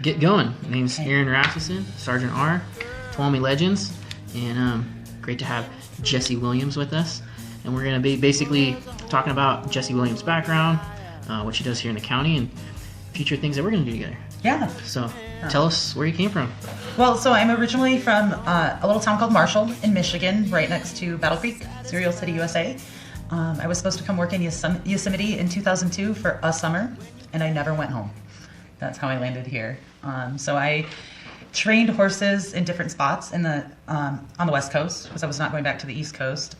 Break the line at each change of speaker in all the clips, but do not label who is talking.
get going. My name's Aaron Rasmussen, Sergeant R, Tuolumne Legends, and great to have Jessie Williams with us. And we're going to be basically talking about Jessie Williams' background, what she does here in the county, and future things that we're going to do together.
Yeah.
So tell us where you came from.
Well, so I'm originally from a little town called Marshall in Michigan, right next to Battle Creek, Cereal City, USA. I was supposed to come work in Yosemite in 2002 for a summer, and I never went home. That's how I landed here. So I trained horses in different spots in the on the West Coast, because I was not going back to the East Coast,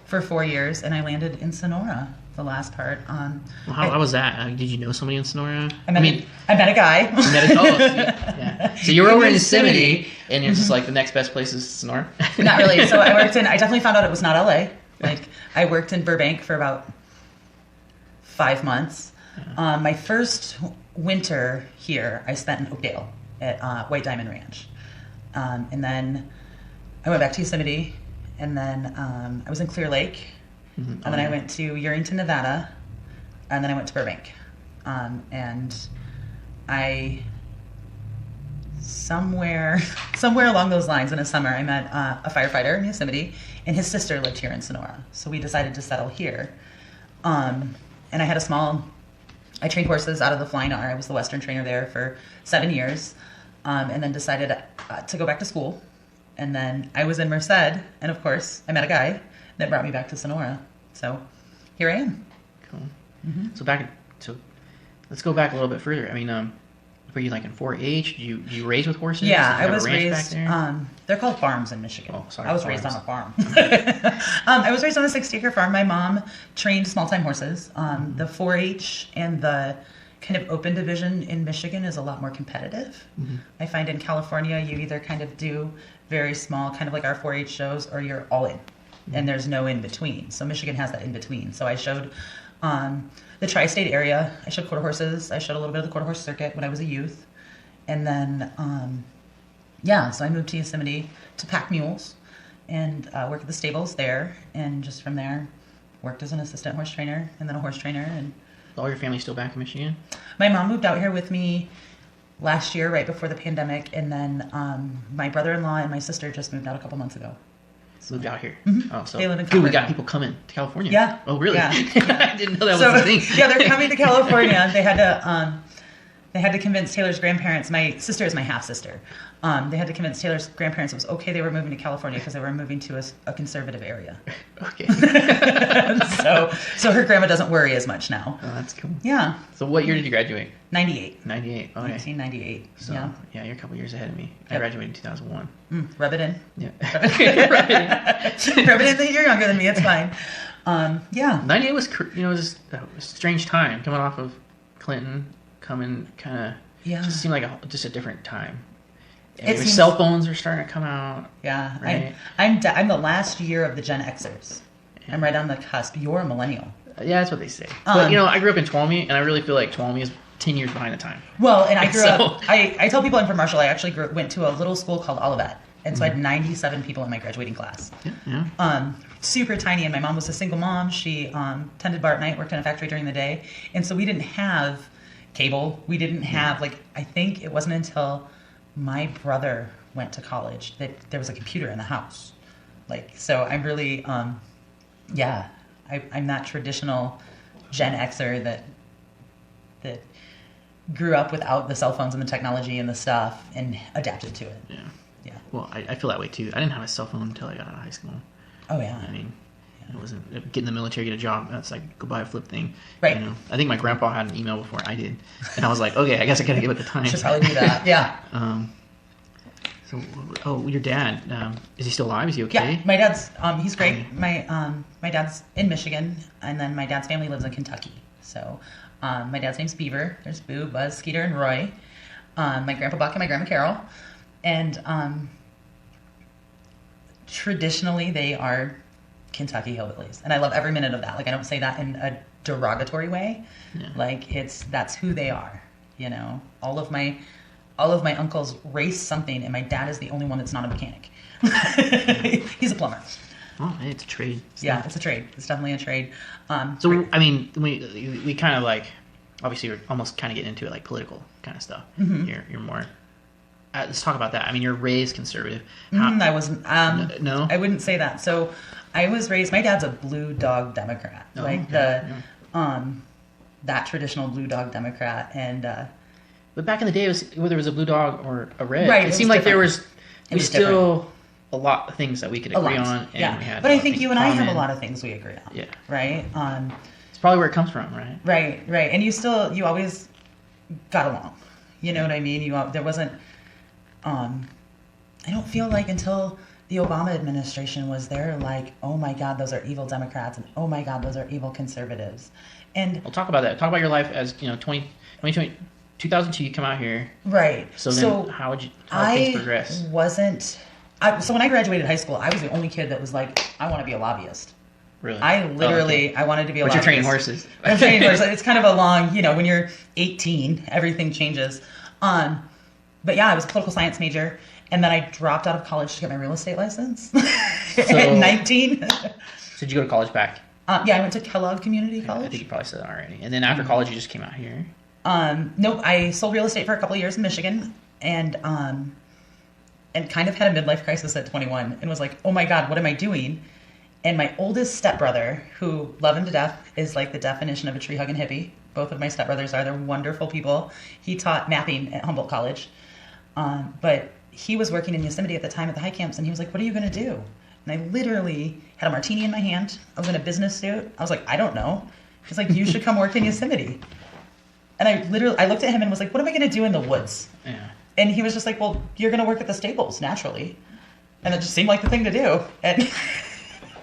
for 4 years, and I landed in Sonora, the last part.
How was that? Did you know somebody in Sonora?
I met a guy.
Yeah. So you were over in Yosemite, and you're just like, the next best place is Sonora?
Not really. So I definitely found out it was not LA. Like, I worked in Burbank for about 5 months. My first winter here, I spent in Oakdale at White Diamond Ranch. And then I went back to Yosemite, and then I was in Clear Lake, and then I went to Urington, Nevada, and then I went to Burbank. And I, somewhere along those lines in the summer, I met a firefighter in Yosemite, and his sister lived here in Sonora. So we decided to settle here. And I had I trained horses out of the Flying R. I was the Western trainer there for 7 years, and then decided to go back to school. And then I was in Merced, and of course, I met a guy that brought me back to Sonora. So here I am.
Cool. Mm-hmm. So let's go back a little bit further. I mean, were you like in 4-H? Did you raise with horses?
Yeah, I was raised. They're called farms in Michigan.
Oh, sorry.
I was raised on a farm. I was raised on a 60-acre farm. My mom trained small-time horses. The 4-H and the kind of open division in Michigan is a lot more competitive. Mm-hmm. I find in California, you either kind of do very small, kind of like our 4-H shows, or you're all in. Mm-hmm. And there's no in between. So Michigan has that in between. So I showed the tri-state area. I showed quarter horses. I showed a little bit of the quarter horse circuit when I was a youth. And then, so I moved to Yosemite to pack mules and work at the stables there. And just from there, worked as an assistant horse trainer and then a horse trainer. And
all your family still back in Michigan?
My mom moved out here with me last year, right before the pandemic. And then my brother-in-law and my sister just moved out a couple months ago.
Moved out here.
Mm-hmm.
Oh, so
they live in California.
We got people coming to California.
Yeah.
Oh, really?
Yeah.
I didn't know that was a thing.
Yeah, they're coming to California. They had to convince Taylor's grandparents. My sister is my half sister. They had to convince Taylor's grandparents it was okay they were moving to California because they were moving to a conservative area.
Okay.
so her grandma doesn't worry as much now.
Oh, that's cool.
Yeah.
So what year did you graduate?
98.
98. Okay.
1998.
So yeah, you're a couple years ahead of me. Yep. I graduated in 2001.
Rub it in.
Yeah.
Rub it in. Rub it in that you're younger than me. It's fine.
98 was just a strange time coming off of Clinton. Just seemed like just a different time. Cell phones are starting to come out.
Yeah,
right?
I'm the last year of the Gen Xers. I'm right on the cusp. You're a millennial.
Yeah, that's what they say. But I grew up in Tuolumne, and I really feel like Tuolumne is 10 years behind the time.
Well, and I grew up. I tell people I'm from Marshall. I actually went to a little school called Olivet, and so I had 97 people in my graduating class.
Yeah.
Super tiny, and my mom was a single mom. She tended bar at night, worked in a factory during the day, and so we didn't have cable. We didn't have I think it wasn't until my brother went to college that there was a computer in the house. So I'm really I'm that traditional Gen Xer that grew up without the cell phones and the technology and the stuff and adapted to it. Yeah.
Well, I feel that way too. I didn't have a cell phone until I got out of high school.
Oh yeah.
I mean, it wasn't get in the military, get a job. That's like go buy a flip thing.
Right.
I think my grandpa had an email before I did, and I was like, okay, I guess I gotta give it the time.
Should probably do that. Yeah.
Your dad, is he still alive? Is he okay?
Yeah, my dad's he's great. My dad's in Michigan, and then my dad's family lives in Kentucky. So my dad's name's Beaver. There's Boo, Buzz, Skeeter, and Roy. My grandpa Buck and my grandma Carol, and traditionally they are Kentucky hillbillies, and I love every minute of that. I don't say that in a derogatory way. Yeah. That's who they are. All of my uncles race something, and my dad is the only one that's not a mechanic. He's a plumber.
Oh, hey, it's a trade.
Yeah, it's a trade. It's definitely a trade.
I mean, we kind of obviously you're almost kind of getting into it, like political kind of stuff.
Mm-hmm.
You're more. Let's talk about that. I mean, you're raised conservative.
I wasn't.
No,
I wouldn't say that. So I was raised. My dad's a blue dog Democrat, that traditional blue dog Democrat, and.
But back in the day, it was whether it was a blue dog or a red.
Right,
It seemed like there was.
It was
still a lot of things that we could agree on, and we had.
But I think you and I have a lot of things we agree on.
Yeah.
Right.
It's probably where it comes from, right?
Right. And you always got along. You know what I mean? There wasn't. I don't feel like until the Obama administration was there, like, oh my God, those are evil Democrats, and oh my God, those are evil conservatives. And
we'll talk about that. Talk about your life as 2020, 2002. You come out here,
right?
So then, how things progress?
So when I graduated high school, I was the only kid that was like, I want to be a lobbyist.
Really?
I wanted to be a lobbyist.
But you're training horses.
I'm training horses. It's kind of a long, when you're 18, everything changes. But yeah, I was a political science major, and then I dropped out of college to get my real estate license at 19.
So did you go to college back?
Yeah, I went to Kellogg Community College.
I think you probably said that already. And then after college, you just came out here?
Nope, I sold real estate for a couple of years in Michigan, and kind of had a midlife crisis at 21, and was like, oh my God, what am I doing? And my oldest stepbrother, who love him to death, is like the definition of a tree-hugging hippie. Both of my stepbrothers are. They're wonderful people. He taught mapping at Humboldt College. But he was working in Yosemite at the time at the high camps, and he was like, what are you going to do? And I literally had a martini in my hand. I was in a business suit. I was like, I don't know. He's like, you should come work in Yosemite. And I looked at him and was like, what am I going to do in the woods?
Yeah.
And he was just like, well, you're going to work at the stables, naturally. And it just seemed like the thing to do. And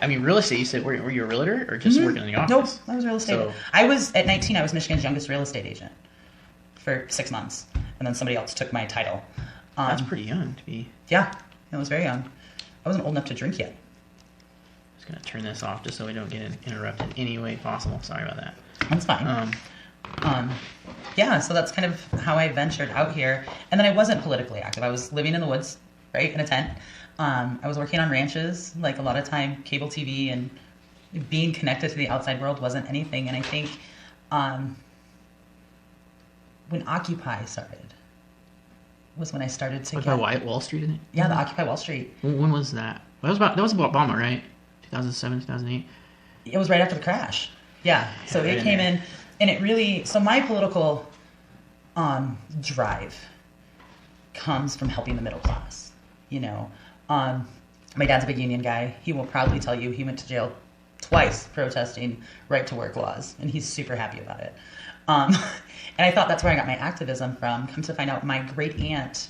I mean, real estate, you said, were you a realtor or just working in the office?
Nope, I was real estate. At 19, I was Michigan's youngest real estate agent for 6 months. And then somebody else took my title.
That's pretty young to be.
Yeah, I was very young. I wasn't old enough to drink yet.
I'm just going to turn this off just so we don't get interrupted any way possible. Sorry about that.
That's fine. Yeah, so that's kind of how I ventured out here. And then I wasn't politically active. I was living in the woods, right, in a tent. I was working on ranches. Like a lot of time, cable TV and being connected to the outside world wasn't anything. And I think when Occupy started was when I started to
Occupy Wall Street, isn't it?
Yeah, the Occupy Wall Street.
When was that? That was about Obama, right? 2007, 2008?
It was right after the crash. Yeah, so it came in, and it really, so my political drive comes from helping the middle class, My dad's a big union guy. He will proudly tell you he went to jail twice protesting right to work laws, and he's super happy about it. And I thought that's where I got my activism from. Come to find out, my great aunt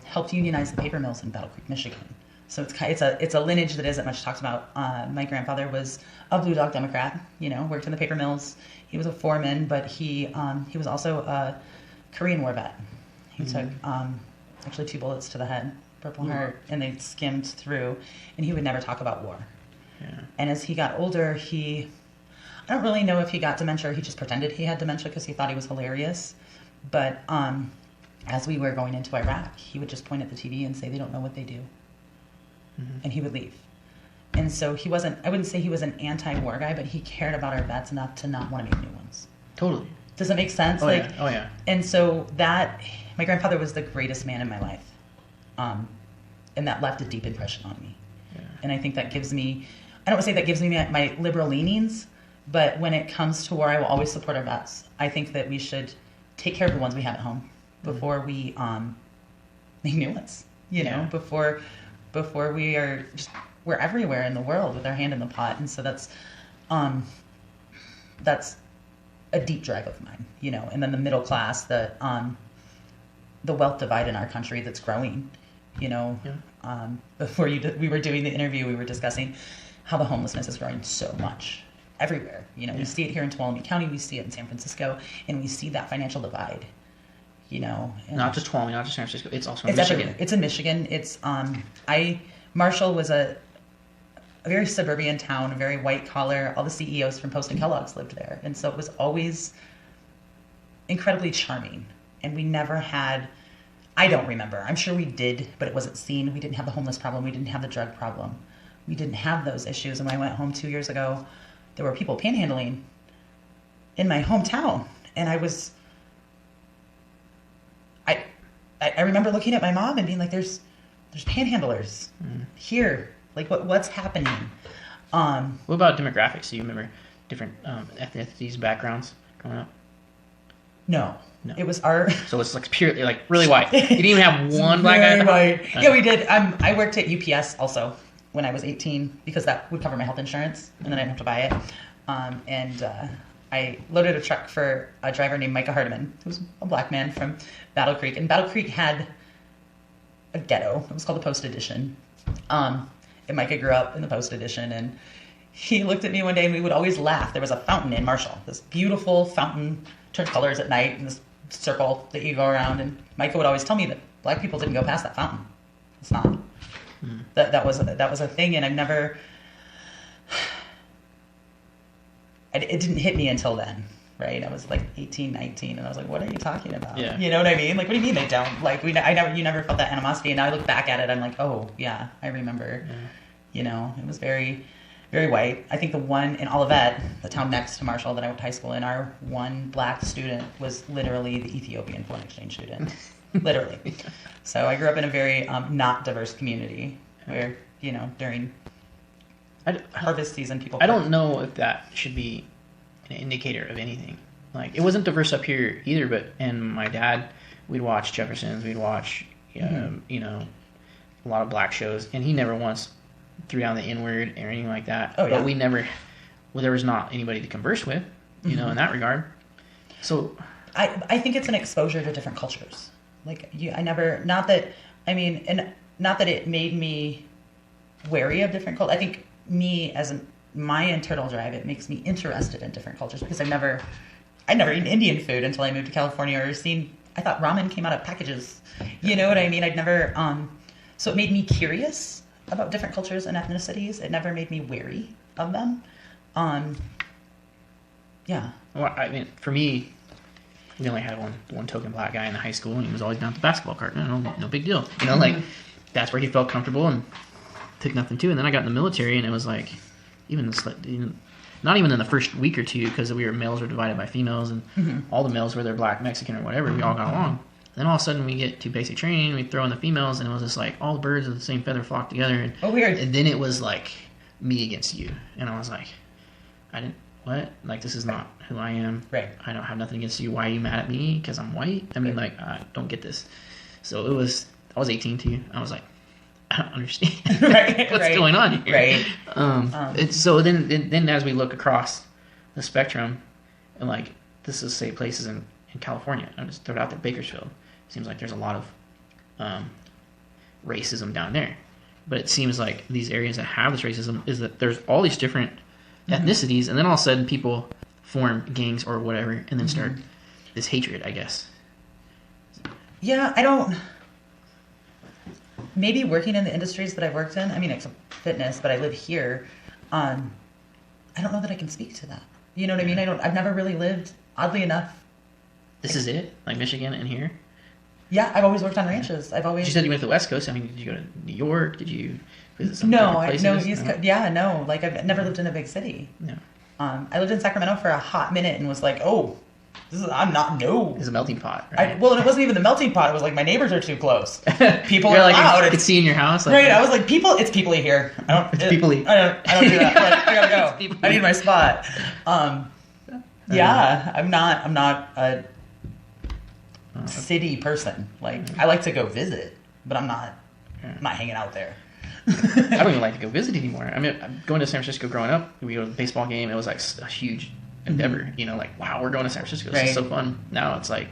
helped unionize the paper mills in Battle Creek, Michigan. So it's a lineage that isn't much talked about. My grandfather was a Blue Dog Democrat. Worked in the paper mills. He was a foreman, but he was also a Korean War vet. He took actually 2 bullets to the head, Purple Heart, and they skimmed through. And he would never talk about war.
Yeah.
And as he got older, I don't really know if he got dementia or he just pretended he had dementia because he thought he was hilarious. But as we were going into Iraq, he would just point at the TV and say, they don't know what they do. Mm-hmm. And he would leave. And so I wouldn't say he was an anti-war guy, but he cared about our vets enough to not want to make new ones.
Totally.
Does that make sense?
Oh, yeah. Oh, yeah.
And so my grandfather was the greatest man in my life. And that left a deep impression on me. Yeah. And I think that gives me, I don't want to say that gives me my liberal leanings, but when it comes to war, I will always support our vets. I think that we should take care of the ones we have at home before we make new ones. Before we're everywhere in the world with our hand in the pot, and so that's a deep drive of mine. And then the middle class, the wealth divide in our country that's growing. Before we were doing the interview, we were discussing how the homelessness is growing so much everywhere. We see it here in Tuolumne County, we see it in San Francisco, and we see that financial divide.
Not just Tuolumne, not just San Francisco. It's also in Michigan.
Everywhere. It's in Michigan. It's Marshall was a very suburban town, a very white collar. All the CEOs from Post and Kellogg's lived there, and so it was always incredibly charming. And we never had. I don't remember. I'm sure we did, but it wasn't seen. We didn't have the homeless problem. We didn't have the drug problem. We didn't have those issues. And when I went home 2 years ago, there were people panhandling in my hometown. And I remember looking at my mom and being like, there's panhandlers here. Like, what's happening?
What about demographics? Do you remember different ethnicities, backgrounds growing up?
No.
No.
It was our...
So it's like purely, like, really white. You didn't even have one black guy?
White. Yeah, we did. I worked at UPS also when I was 18 because that would cover my health insurance, and then I didn't have to buy it. I loaded a truck for a driver named Micah Hardiman, who was a black man from Battle Creek. And Battle Creek had a ghetto. It was called the Post Edition. And Micah grew up in the Post Edition, and he looked at me one day, and we would always laugh. There was a fountain in Marshall, this beautiful fountain, turned colors at night, and this circle that you go around. And Micah would always tell me that black people didn't go past that fountain. It's not. That was a thing, and I've never... It didn't hit me until then, right? I was like 18, 19, and I was like, what are you talking about?
Yeah.
You know what I mean? Like, what do you mean they don't? Like, you never felt that animosity, and now I look back at it, I'm like, oh, yeah, I remember. Yeah. You know, it was very, very white. I think the one in Olivet, the town next to Marshall that I went to high school in, our one black student was literally the Ethiopian foreign exchange student. Literally. So I grew up in a very not diverse community where, you know, during... harvest season, people...
I don't know if that should be an indicator of anything. Like, it wasn't diverse up here either, and my dad, we'd watch Jeffersons, we'd watch, you know, a lot of black shows, and he never once threw down the N-word or anything like that.
Oh, yeah.
But we never... Well, there was not anybody to converse with, you know, in that regard. So...
I think it's an exposure to different cultures. Like, not that it made me wary of different cultures. I think me my internal drive, it makes me interested in different cultures because I'd never eaten Indian food until I moved to California or I thought ramen came out of packages. You know what I mean? I'd never, so it made me curious about different cultures and ethnicities. It never made me wary of them. Yeah.
Well, I mean, for me, we only had one token black guy in the high school, and he was always down at the basketball court. No big deal. You know, like, that's where he felt comfortable and took nothing to. And then I got in the military, and it was like, not even in the first week or two, because males were divided by females, and all the males, whether black, Mexican, or whatever, we all got along. Then all of a sudden we get to basic training, we throw in the females, and it was just like all the birds of the same feather flock together. And,
weird.
And then it was like me against you, and I was like, what? Like, this is not who I am.
Right.
I don't have nothing against you. Why are you mad at me? Because I'm white? I mean, like, I don't get this. So I was 18 too. I was like, I don't understand what's going on here. Right. So then as we look across the spectrum, and like, this is, say, places in California. I'm just throw it out there, Bakersfield. Seems like there's a lot of racism down there. But it seems like these areas that have this racism is that there's all these different ethnicities, and then all of a sudden people form gangs or whatever, and then start this hatred, I guess.
Yeah, maybe working in the industries that I've worked in, I mean, except fitness, but I live here, I don't know that I can speak to that. You know what I mean? I've never really lived, oddly enough.
This is it? Like Michigan and here?
Yeah, I've always worked on ranches. You
said you went to the West Coast. I mean, did you go to New York? Did you visit some places?
No. Like, I've never lived in a big city.
No.
I lived in Sacramento for a hot minute and was like, oh, it's a
melting pot, right?
And it wasn't even the melting pot. It was like, my neighbors are too close. People are
like,
loud.
I could see in your house. Like,
right. I was like, it's people-y here.
It's people-y.
I don't do that. Like, I gotta go. I need my spot. Yeah, I'm not a city person. Like, I like to go visit, but I'm not hanging out there.
I don't even like to go visit anymore. I mean, going to San Francisco growing up, we go to the baseball game. It was like a huge endeavor. You know, like, wow, we're going to San Francisco. This is so fun. Now it's like,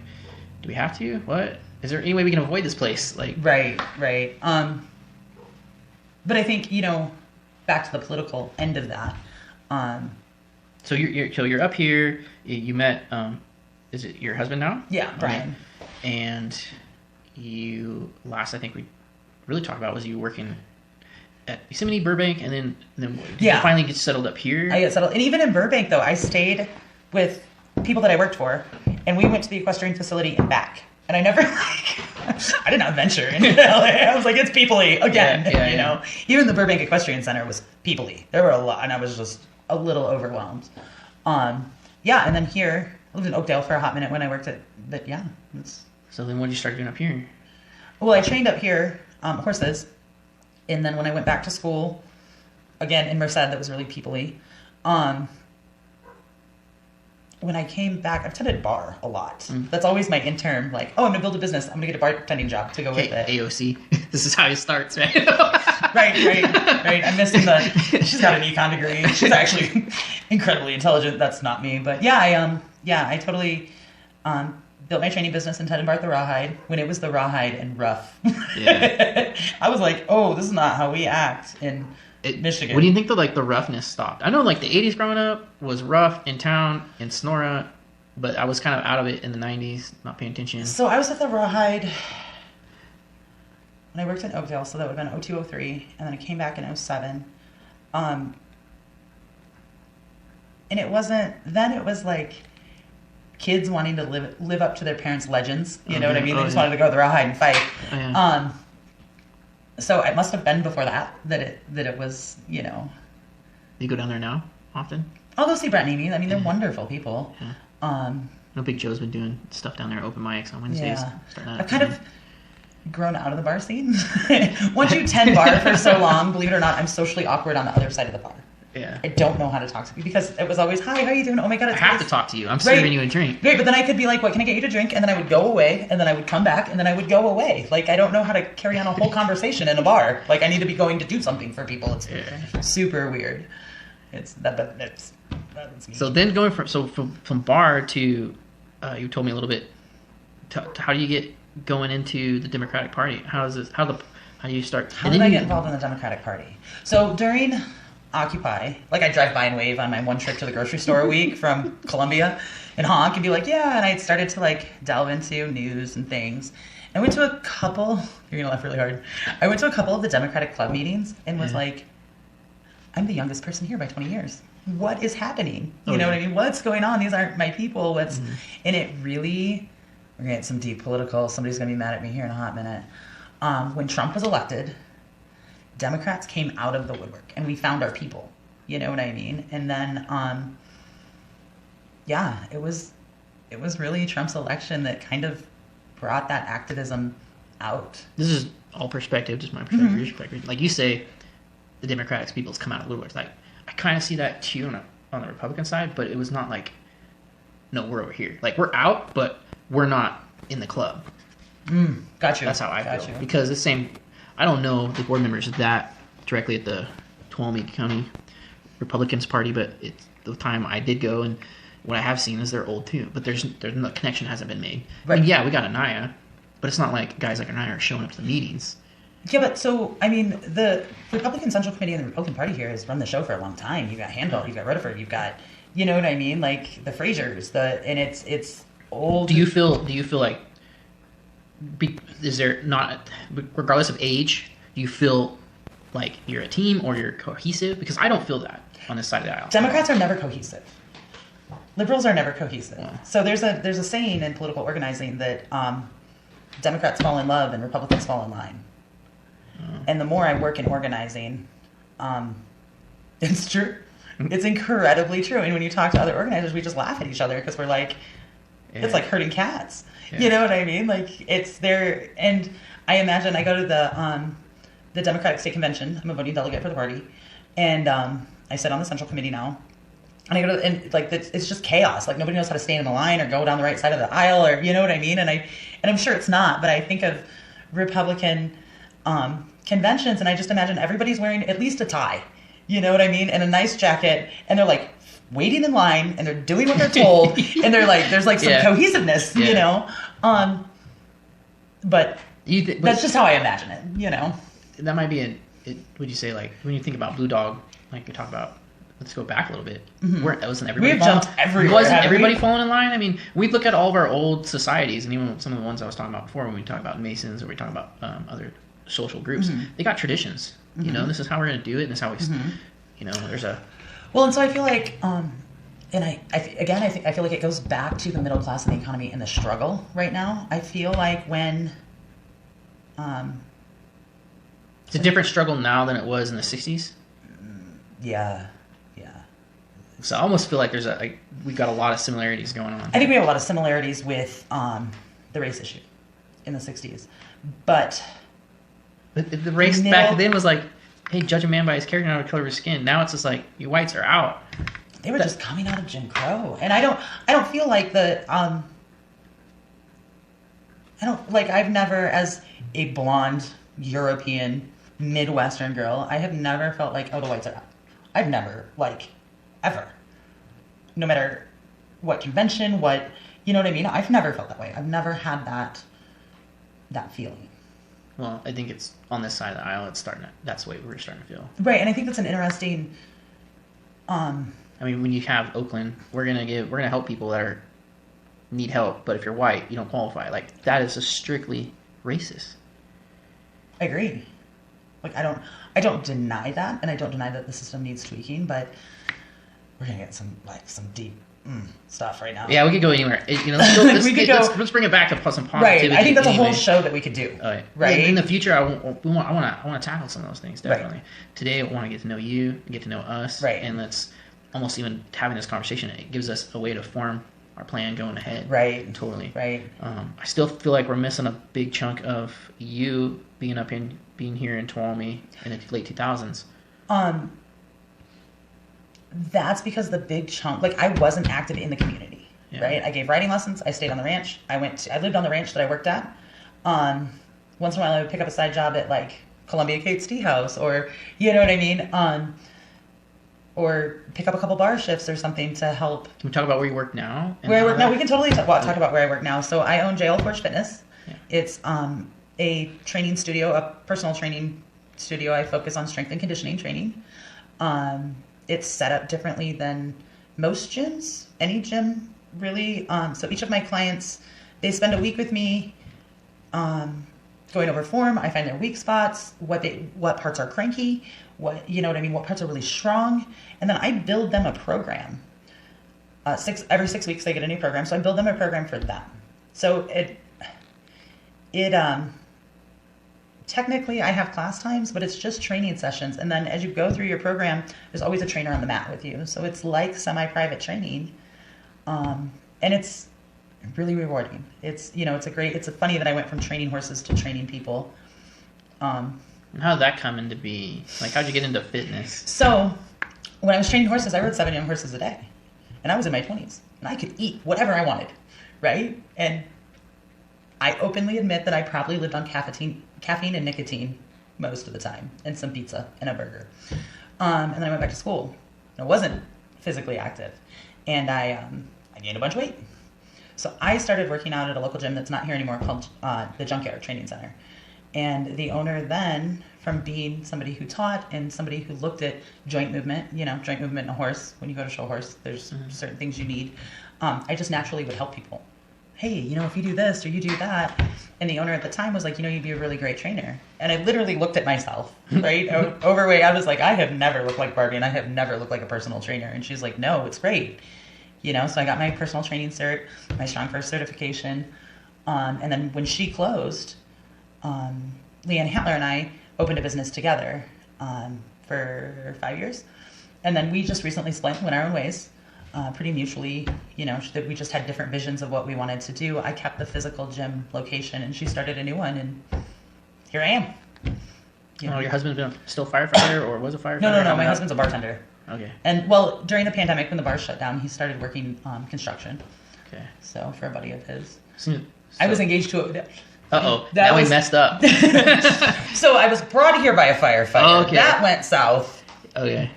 do we have to? What? Is there any way we can avoid this place? Like,
right. But I think, back to the political end of that.
So you're up here. You met. Is it your husband now?
Yeah, Brian.
And you last I think we really talked about was you working at Yosemite, Burbank, and then did you finally get settled up here?
I got settled, and even in Burbank though, I stayed with people that I worked for, and we went to the equestrian facility and back. And I never I did not venture into LA. I was like, it's people-y again. You know, even the Burbank Equestrian Center was people-y. There were a lot, and I was just a little overwhelmed. And then here I lived in Oakdale for a hot minute when I worked at, but yeah.
So then what did you start doing up here?
Well, I trained up here, horses. And then when I went back to school, again, in Merced, that was really people-y. When I came back, I've tended bar a lot. That's always my intern, like, oh, I'm going to build a business. I'm going to get a bartending job to go with it.
AOC. This is how it starts, right?
right. I'm missing she's got an econ degree. She's actually incredibly intelligent. That's not me. But yeah, I totally built my training business in Ted and the Rawhide when it was the Rawhide and rough. Yeah. I was like, oh, this is not how we act in Michigan.
What do you think the roughness stopped? I know the 80s growing up was rough in town in Sonora, but I was kind of out of it in the 90s, not paying attention.
So I was at the Rawhide when I worked in Oakdale, so that would have been 02, 03, and then I came back in 07. And it wasn't, then it was like kids wanting to live up to their parents' legends, you know what I mean? They just wanted to go to the Rawhide and fight.
Oh, yeah.
So it must have been before that it was,
You go down there now often?
I'll go see Brett and Amy. I mean, they're wonderful people.
Yeah. I know Big Joe's been doing stuff down there, open mics on Wednesdays.
Yeah. I've kind of grown out of the bar scene. Once you tend bar for so long, believe it or not, I'm socially awkward on the other side of the bar.
Yeah.
I don't know how to talk to people because it was always, hi, how are you doing? Oh my God, it's
I have to talk to you. I'm serving you a drink.
Right, but then I could be like, what can I get you to drink? And then I would go away, and then I would come back, and then I would go away. Like, I don't know how to carry on a whole conversation in a bar. Like, I need to be going to do something for people. It's super weird. That's me.
So then going from bar to, you told me a little bit, how do you get going into the Democratic Party? How do you start?
How did I get involved in the Democratic Party? So during Occupy, like I drive by and wave on my one trip to the grocery store a week from Columbia and honk and be like, yeah, and I started to delve into news and things. I went to a couple, you're gonna laugh really hard. I went to a couple of the Democratic Club meetings and was like, I'm the youngest person here by 20 years. What is happening? You know what I mean? What's going on? These aren't my people. And it really, we're gonna get some deep political, somebody's gonna be mad at me here in a hot minute. When Trump was elected, Democrats came out of the woodwork and we found our people, you know what I mean? And then, it was really Trump's election that kind of brought that activism out.
This is all perspective, just my perspective, your perspective. Like you say, the Democratic people's come out of the woodwork. Like, I kind of see that too on the Republican side, but it was not like, no, we're over here. Like, we're out, but we're not in the club.
Got you.
That's how I feel. Because the same, I don't know the board members that directly at the Tuolumne County Republicans Party, but it's the time I did go, and what I have seen is they're old too. But there's no connection hasn't been made. Right. I mean, yeah, we got Anaya, but it's not like guys like Anaya are showing up to the meetings.
Yeah, but so, I mean, the Republican Central Committee and the Republican Party here has run the show for a long time. You've got Handel, you've got Rutherford, you've got, you know what I mean? Like, the Frasers, and it's old.
Do you feel like, is there not, regardless of age, do you feel like you're a team or you're cohesive? Because I don't feel that on this side of the aisle.
Democrats are never cohesive. Liberals are never cohesive. Yeah. So there's a saying in political organizing that Democrats fall in love and Republicans fall in line. And the more I work in organizing, it's true. It's incredibly true. And when you talk to other organizers, we just laugh at each other because we're like, it's like herding cats. Yeah. You know what I mean? Like, it's there. And I imagine I go to the Democratic State Convention. I'm a voting delegate for the party. And I sit on the Central Committee now. And I go to, and like, it's just chaos. Like, nobody knows how to stand in the line or go down the right side of the aisle, or, you know what I mean? And I'm sure it's not, but I think of Republican conventions, and I just imagine everybody's wearing at least a tie, you know what I mean, and a nice jacket, and they're like waiting in line, and they're doing what they're told, and they're like, there's like some cohesiveness, you know. But that's just how I imagine it, you know.
That might be would you say, like, when you think about Blue Dog, like we talk about, let's go back a little bit. Wasn't everybody?
We've jumped everywhere.
Wasn't everybody falling in line? I mean, we look at all of our old societies, and even some of the ones I was talking about before, when we talk about Masons or we talk about other social groups, they got traditions. You know, this is how we're going to do it, and this is how we, you know, there's a.
Well, and so I feel like, and I feel like it goes back to the middle class and the economy and the struggle right now. I feel like when. It's
a different struggle now than it was in the 60s?
Yeah.
So I almost feel like we got a lot of similarities going on.
I think we have a lot of similarities with the race issue in the 60s. But
the race back then was like, hey, judge a man by his character, not the color of his skin. Now it's just like, you whites are out.
They were just coming out of Jim Crow. And I don't feel like I've never, as a blonde, European, Midwestern girl, I have never felt like, oh, the whites are out. I've never, ever. No matter what convention, you know what I mean? I've never felt that way. I've never had that feeling.
Well, I think it's on this side of the aisle, that's the way we're starting to feel.
Right, and I think that's an interesting,
I mean, when you have Oakland, we're gonna help people that need help, but if you're white, you don't qualify. Like, that is just strictly racist.
I agree. I don't deny that, and I don't deny that the system needs tweaking, but we're gonna get some deep stuff right now.
Yeah, we could go anywhere. Let's bring it back to some positivity.
Right, I think that's a whole show that we could do.
Right.
Right.
In the future, I want to tackle some of those things, definitely. Right. Today, I want to get to know you, get to know us,
right.
And let's almost even having this conversation. It gives us a way to form our plan going ahead.
Right.
Totally.
Right.
I still feel like we're missing a big chunk of you being here in Tuolumne in the late 2000s.
That's because the big chunk, I wasn't active in the community, right? I gave riding lessons. I stayed on the ranch. I lived on the ranch that I worked at. Once in a while, I would pick up a side job at Columbia Kate's Tea House, or you know what I mean, or pick up a couple bar shifts or something to help.
Can we talk about where you work now?
Where I work now, we can totally talk about where I work now. So I own JL Forge Fitness. Yeah. It's a training studio, a personal training studio. I focus on strength and conditioning training. It's set up differently than most gyms, any gym really. So each of my clients, they spend a week with me going over form. I find their weak spots, what parts are cranky, what parts are really strong. And then I build them a program. Every 6 weeks they get a new program. So I build them a program for them. So technically I have class times, but it's just training sessions. And then as you go through your program, there's always a trainer on the mat with you. So it's like semi-private training. And it's really rewarding. It's funny that I went from training horses to training people.
And how did that come into be? How'd you get into fitness?
So when I was training horses, I rode 7 young horses a day. And I was in my 20s. And I could eat whatever I wanted, right? And I openly admit that I probably lived on caffeine and nicotine most of the time, and some pizza and a burger. And then I went back to school. I wasn't physically active, and I gained a bunch of weight. So I started working out at a local gym that's not here anymore, called the Junkyard Training Center. And the owner then, from being somebody who taught and somebody who looked at joint movement in a horse, when you go to show a horse, there's certain things you need. I just naturally would help people. Hey, if you do this or you do that. And the owner at the time was like, you'd be a really great trainer. And I literally looked at myself, right? Overweight. I was like, I have never looked like Barbie, and I have never looked like a personal trainer. And she's like, no, it's great. So I got my personal training cert, my Strong First certification. And then when she closed, Leanne Hatler and I opened a business together for 5 years. And then we just recently went our own ways. Pretty mutually, that we just had different visions of what we wanted to do. I kept the physical gym location, and she started a new one, and here I am.
Your husband's still firefighter, or was a firefighter?
No. My husband's a bartender.
Okay.
And during the pandemic, when the bars shut down, he started working construction.
Okay.
So for a buddy of his,
So,
I was engaged to it.
Now we messed up.
So I was brought here by a firefighter.
Okay.
That went south.
Okay.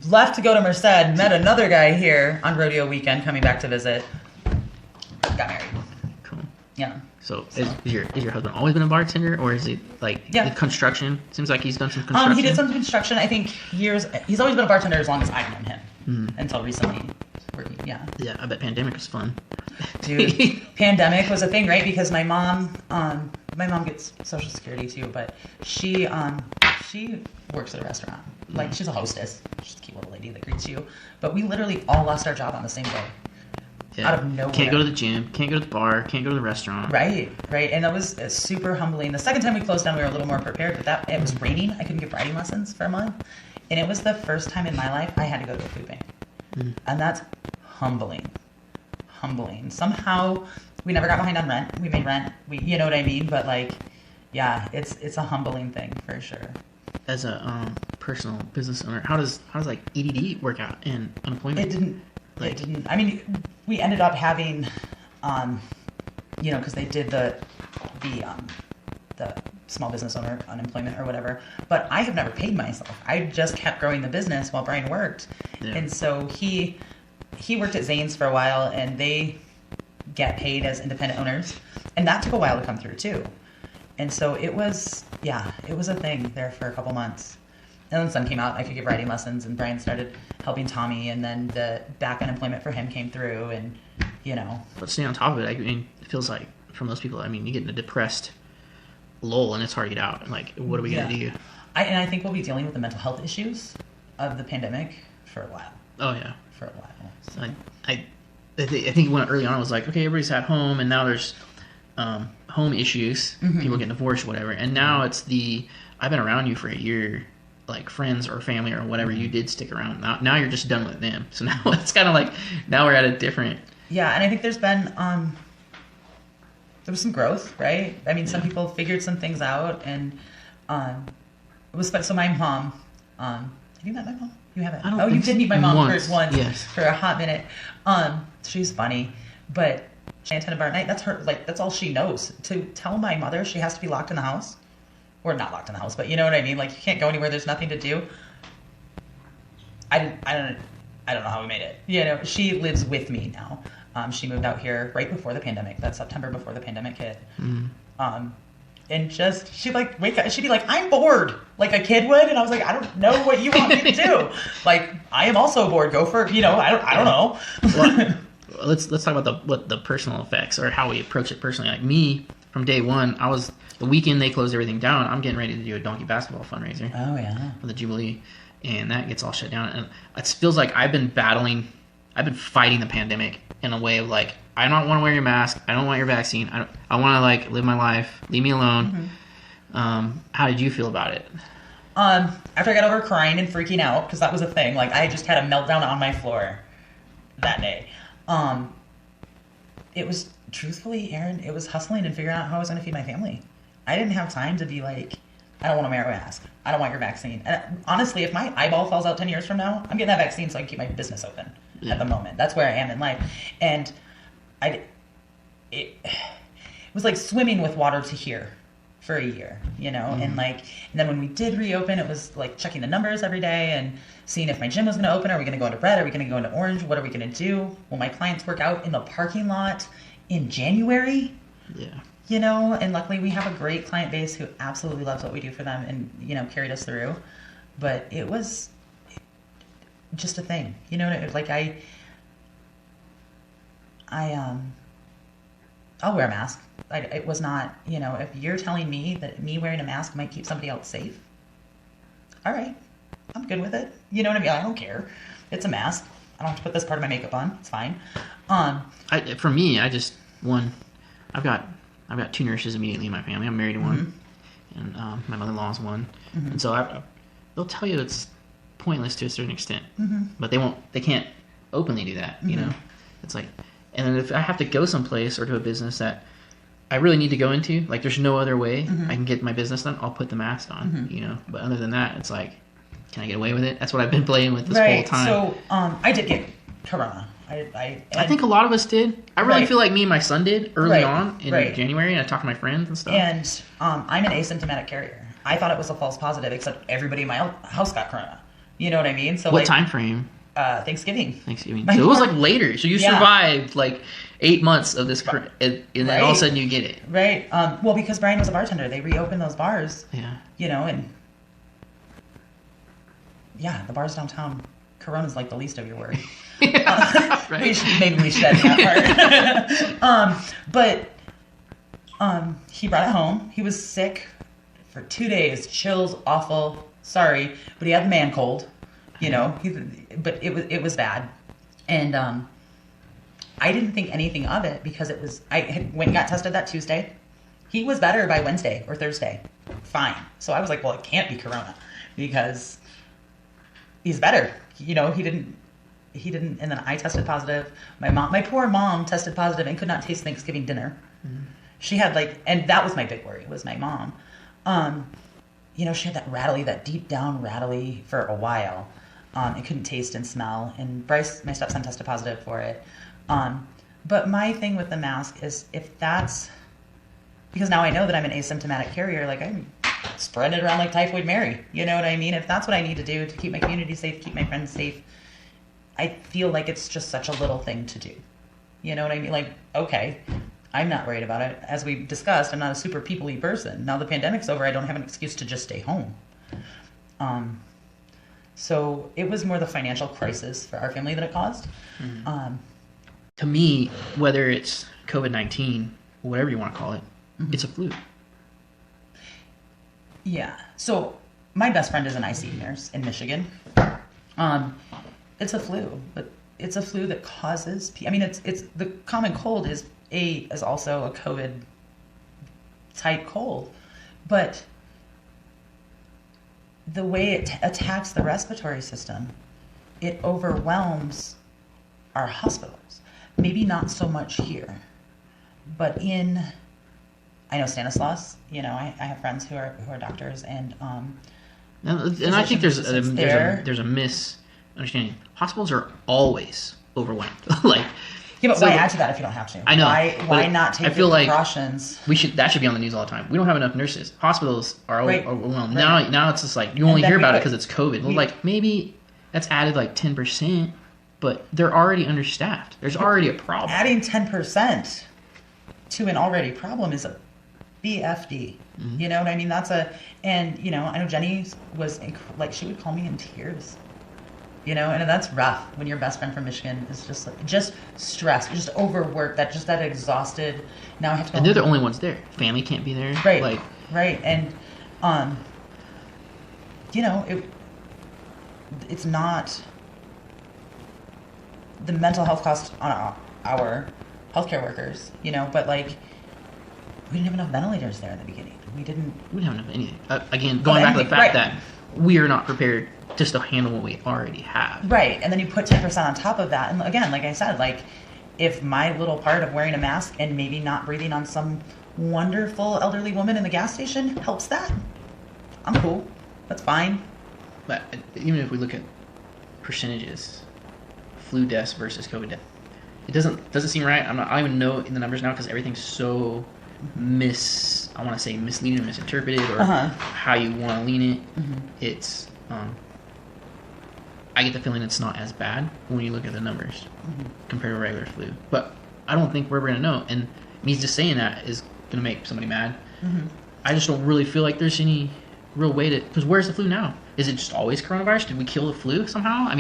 Left to go to Merced, met another guy here on rodeo weekend coming back to visit. Got married.
Cool.
Yeah.
So is your husband always been a bartender, or is he the construction? Seems like he's done some construction.
He did some construction, I think years. He's always been a bartender as long as I've known him. Until recently. Yeah.
Yeah, I bet pandemic was fun.
Dude, pandemic was a thing, right? Because my mom gets Social Security too, but she works at a restaurant. She's a hostess. She's a cute little lady that greets you. But we literally all lost our job on the same day. Yeah. Out of nowhere.
Can't go to the gym, can't go to the bar, can't go to the restaurant.
Right. And that was super humbling. The second time we closed down, we were a little more prepared, but it was raining. I couldn't give riding lessons for a month. And it was the first time in my life I had to go to a food bank. And that's humbling. Somehow we never got behind on rent. We made rent. You know what I mean? But like, yeah, it's a humbling thing for sure.
As a personal business owner, how does like EDD work out in unemployment?
It didn't. I mean, we ended up having, because they did the small business owner unemployment or whatever. But I have never paid myself. I just kept growing the business while Brian worked, and so he worked at Zane's for a while, and they get paid as independent owners, and that took a while to come through too. And so it was a thing there for a couple months. And then the sun came out, I could give writing lessons, and Brian started helping Tommy, and then the back unemployment for him came through, and,
But staying on top of it, I mean, it feels like for most people, I mean, you get in a depressed lull, and it's hard to get out. And like, what are we going to do?
I think we'll be dealing with the mental health issues of the pandemic for a while.
Oh, yeah.
For a while.
So I think when early on it was like, okay, everybody's at home, and now there's home issues, people getting divorced or whatever, and now it's I've been around you for a year, like friends or family or whatever, you did stick around. Now you're just done with them. So now it's kind of like, now we're at a different...
Yeah, and I think there's been, there was some growth, right? I mean, some people figured some things out, and it was fun. So my mom, have you met my mom? You haven't? Oh, you did meet my mom once.
Yes.
For a hot minute. She's funny, but she attended bar at night. That's her, like, that's all she knows. To tell my mother she has to be locked in the house, or not locked in the house, but you know what I mean? Like, you can't go anywhere, there's nothing to do. I don't know how we made it. She lives with me now. She moved out here right before the pandemic. That September before the pandemic hit. And she'd like wake up, she'd be like, I'm bored, like a kid would. And I was like, I don't know what you want me to do. Like, I am also bored. Go for, I don't know.
Well, let's talk about what the personal effects, or how we approach it personally. Like me, from day one, the weekend they closed everything down, I'm getting ready to do a donkey basketball fundraiser.
Oh yeah.
For the Jubilee, and that gets all shut down. And it feels like I've been fighting the pandemic in a way of like, I don't want to wear your mask, I don't want your vaccine, I want to like live my life, leave me alone. How did you feel about it?
After I got over crying and freaking out, because that was a thing, like I just had a meltdown on my floor that day. It was, truthfully, Aaron, it was hustling and figuring out how I was going to feed my family. I didn't have time to be like, I don't want to wear a mask, I don't want your vaccine. And honestly, if my eyeball falls out 10 years from now, I'm getting that vaccine so I can keep my business open at the moment. That's where I am in life. And it was like swimming with water to here for a year, and then when we did reopen, it was like checking the numbers every day and seeing if my gym was going to open. Are we going to go into red? Are we going to go into orange? What are we going to do? Will my clients work out in the parking lot in January?
Yeah.
And luckily we have a great client base who absolutely loves what we do for them and, carried us through. But it was just a thing, like I'll wear a mask. It was not, if you're telling me that me wearing a mask might keep somebody else safe, all right, I'm good with it. You know what I mean? I don't care. It's a mask. I don't have to put this part of my makeup on. It's fine.
For me, I've got 2 nurses immediately in my family. I'm married to one, and my mother-in-law is one. And so they'll tell you it's pointless to a certain extent, but they can't openly do that. It's like, and then if I have to go someplace or to a business that I really need to go into, like there's no other way I can get my business done, I'll put the mask on, But other than that, it's like, can I get away with it? That's what I've been playing with this whole time.
So I did get corona. I
think a lot of us did. I really feel like me and my son did early on in January, and I talked to my friends and stuff.
And I'm an asymptomatic carrier. I thought it was a false positive, except everybody in my house got corona. You know what I mean? So
what time frame?
Thanksgiving.
So it was like later. So you survived like 8 months of this, and then all of a sudden you get it.
Right. Well, because Brian was a bartender, they reopened those bars.
Yeah.
And the bars downtown, corona's like the least of your worries.
Right.
Maybe we should add that part. But he brought it home. He was sick for 2 days. Chills, awful. Sorry, but he had the man cold. But it was bad, and I didn't think anything of it because I had went and got tested that Tuesday. He was better by Wednesday or Thursday, fine. So I was like, well, it can't be corona because he's better. He didn't. he didn't, and then I tested positive. My poor mom tested positive and could not taste Thanksgiving dinner. Mm-hmm. She had and that was my big worry, was my mom. She had that deep down rattly for a while. It couldn't taste and smell. And Bryce, my stepson, tested positive for it. But my thing with the mask is because now I know that I'm an asymptomatic carrier, I'm spreading it around like Typhoid Mary. You know what I mean? If that's what I need to do to keep my community safe, keep my friends safe, I feel like it's just such a little thing to do. You know what I mean? Okay, I'm not worried about it. As we discussed, I'm not a super people-y person. Now the pandemic's over, I don't have an excuse to just stay home. So it was more the financial crisis for our family that it caused.
Mm-hmm. To me, whether it's COVID-19, whatever you want to call it, mm-hmm. it's a flu.
Yeah. So my best friend is an ICU nurse in Michigan. It's a flu, but it's a flu that causes. It's the common cold is also a COVID type cold, but the way it attacks the respiratory system, it overwhelms our hospitals. Maybe not so much here, but I know Stanislaus. I have friends who are doctors, and
I think there's a misunderstanding. Hospitals are always overwhelmed.
Yeah, but why add to that if you don't have to?
I know.
Why not take the precautions?
That should be on the news all the time. We don't have enough nurses. Hospitals are overwhelmed.
Right.
Now it's just you only hear about it because it's COVID. Maybe that's added 10%, but they're already understaffed. There's already a problem.
Adding 10% to an already problem is a BFD. Mm-hmm. You know what I mean? I know Jenny was she would call me in tears. And that's rough when your best friend from Michigan is just stressed, just overworked, that exhausted. Now I have to go.
And they're the only ones there. Family can't be there.
Right. Right. And, it's not the mental health cost on our healthcare workers, but we didn't have enough ventilators there in the beginning. We didn't
have enough anything. Again, going back to the fact that we are not prepared just to handle what we already have.
Right. And then you put 10% on top of that. And again, like I said, if my little part of wearing a mask and maybe not breathing on some wonderful elderly woman in the gas station helps that, I'm cool. That's fine.
But even if we look at percentages, flu deaths versus COVID deaths, it doesn't seem right. I don't even know in the numbers now because everything's so misleading or misinterpreted, or how you want to lean it. Mm-hmm. It's I get the feeling it's not as bad when you look at the numbers compared to regular flu. But I don't think we're ever going to know. And me just saying that is going to make somebody mad. Mm-hmm. I just don't really feel like there's any real way to... Because where's the flu now? Is it just always coronavirus? Did we kill the flu somehow?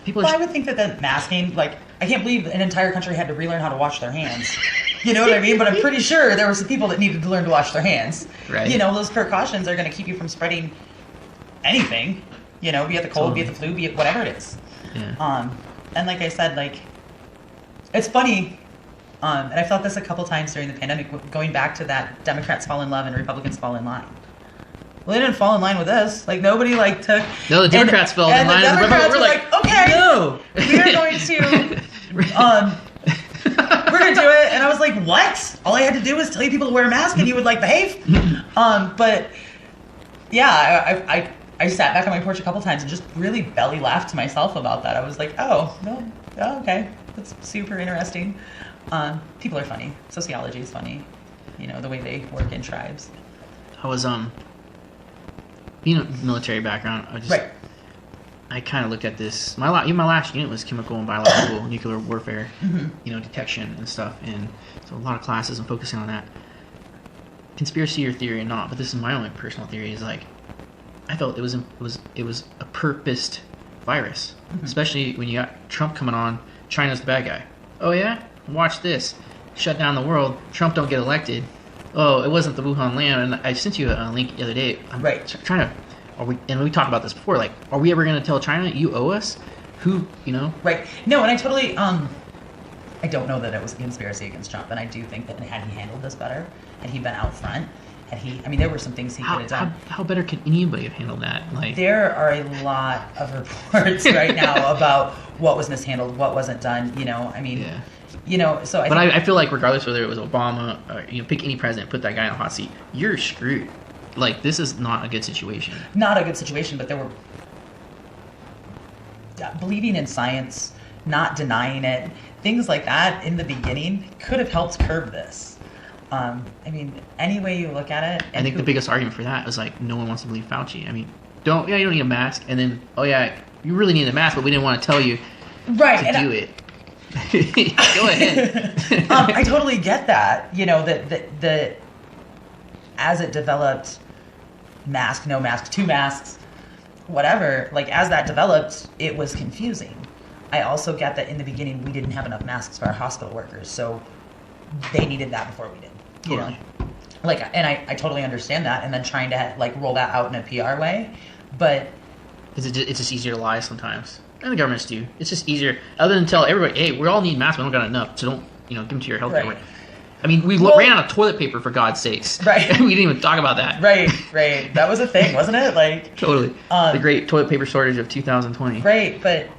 People...
I would think that masking... I can't believe an entire country had to relearn how to wash their hands. You know what I mean? But I'm pretty sure there were some people that needed to learn to wash their hands.
Right.
Those precautions are going to keep you from spreading anything. Be it the cold, be it the flu, be it whatever it is.
Yeah.
And like I said, it's funny, and I felt this a couple times during the pandemic, going back to that Democrats fall in love and Republicans fall in line. Well, they didn't fall in line with us. Nobody took...
No, the Democrats fell in line.
And the Democrats were okay,
no!
We're going to... we're going to do it. And I was like, what? All I had to do was tell you people to wear a mask and you would behave? But, yeah, I sat back on my porch a couple times and just really belly laughed to myself about that. I was like, oh, okay. That's super interesting. People are funny. Sociology is funny. The way they work in tribes.
I was, military background. I kind of looked at this. My last unit was chemical and biological nuclear warfare, detection and stuff. And so a lot of classes I'm focusing on that. Conspiracy or theory or not, but this is my own personal theory, is I felt it was a purposed virus, especially when you got Trump coming on. China's the bad guy. Oh yeah, watch this. Shut down the world. Trump don't get elected. Oh, it wasn't the Wuhan land. And I sent you a link the other day. I'm trying to. And we talked about this before. Are we ever going to tell China you owe us? Who,
Right. No, and I totally. I don't know that it was a conspiracy against Trump, and I do think that had he handled this better, had he been out front. There were some things he could have done.
How better could anybody have handled that?
There are a lot of reports right now about what was mishandled, what wasn't done. I mean,
Yeah.
So
I feel like regardless whether it was Obama or pick any president, put that guy in a hot seat, you're screwed. Like, this is not a good situation.
Not a good situation, but there were believing in science, not denying it, things like that in the beginning could have helped curb this. I mean, any way you look at it.
I think the biggest argument for that was like, no one wants to believe Fauci. I mean, you don't need a mask, and then, you really need a mask, but we didn't want to tell you to do it. Go ahead.
I totally get that. That as it developed, mask, no mask, 2 masks, whatever, like as that developed, it was confusing. I also get that in the beginning we didn't have enough masks for our hospital workers, so they needed that before we did.
Totally.
And I totally understand that, and then trying to roll that out in a PR way, but
it's just easier to lie sometimes. And the governments do. It's just easier. Other than tell everybody, hey, we all need masks, we don't got enough, so don't, give them to your healthcare worker. I mean, we ran out of toilet paper, for God's sakes.
Right.
We didn't even talk about that.
Right. That was a thing, wasn't it?
Totally. The great toilet paper shortage of 2020.
Right, but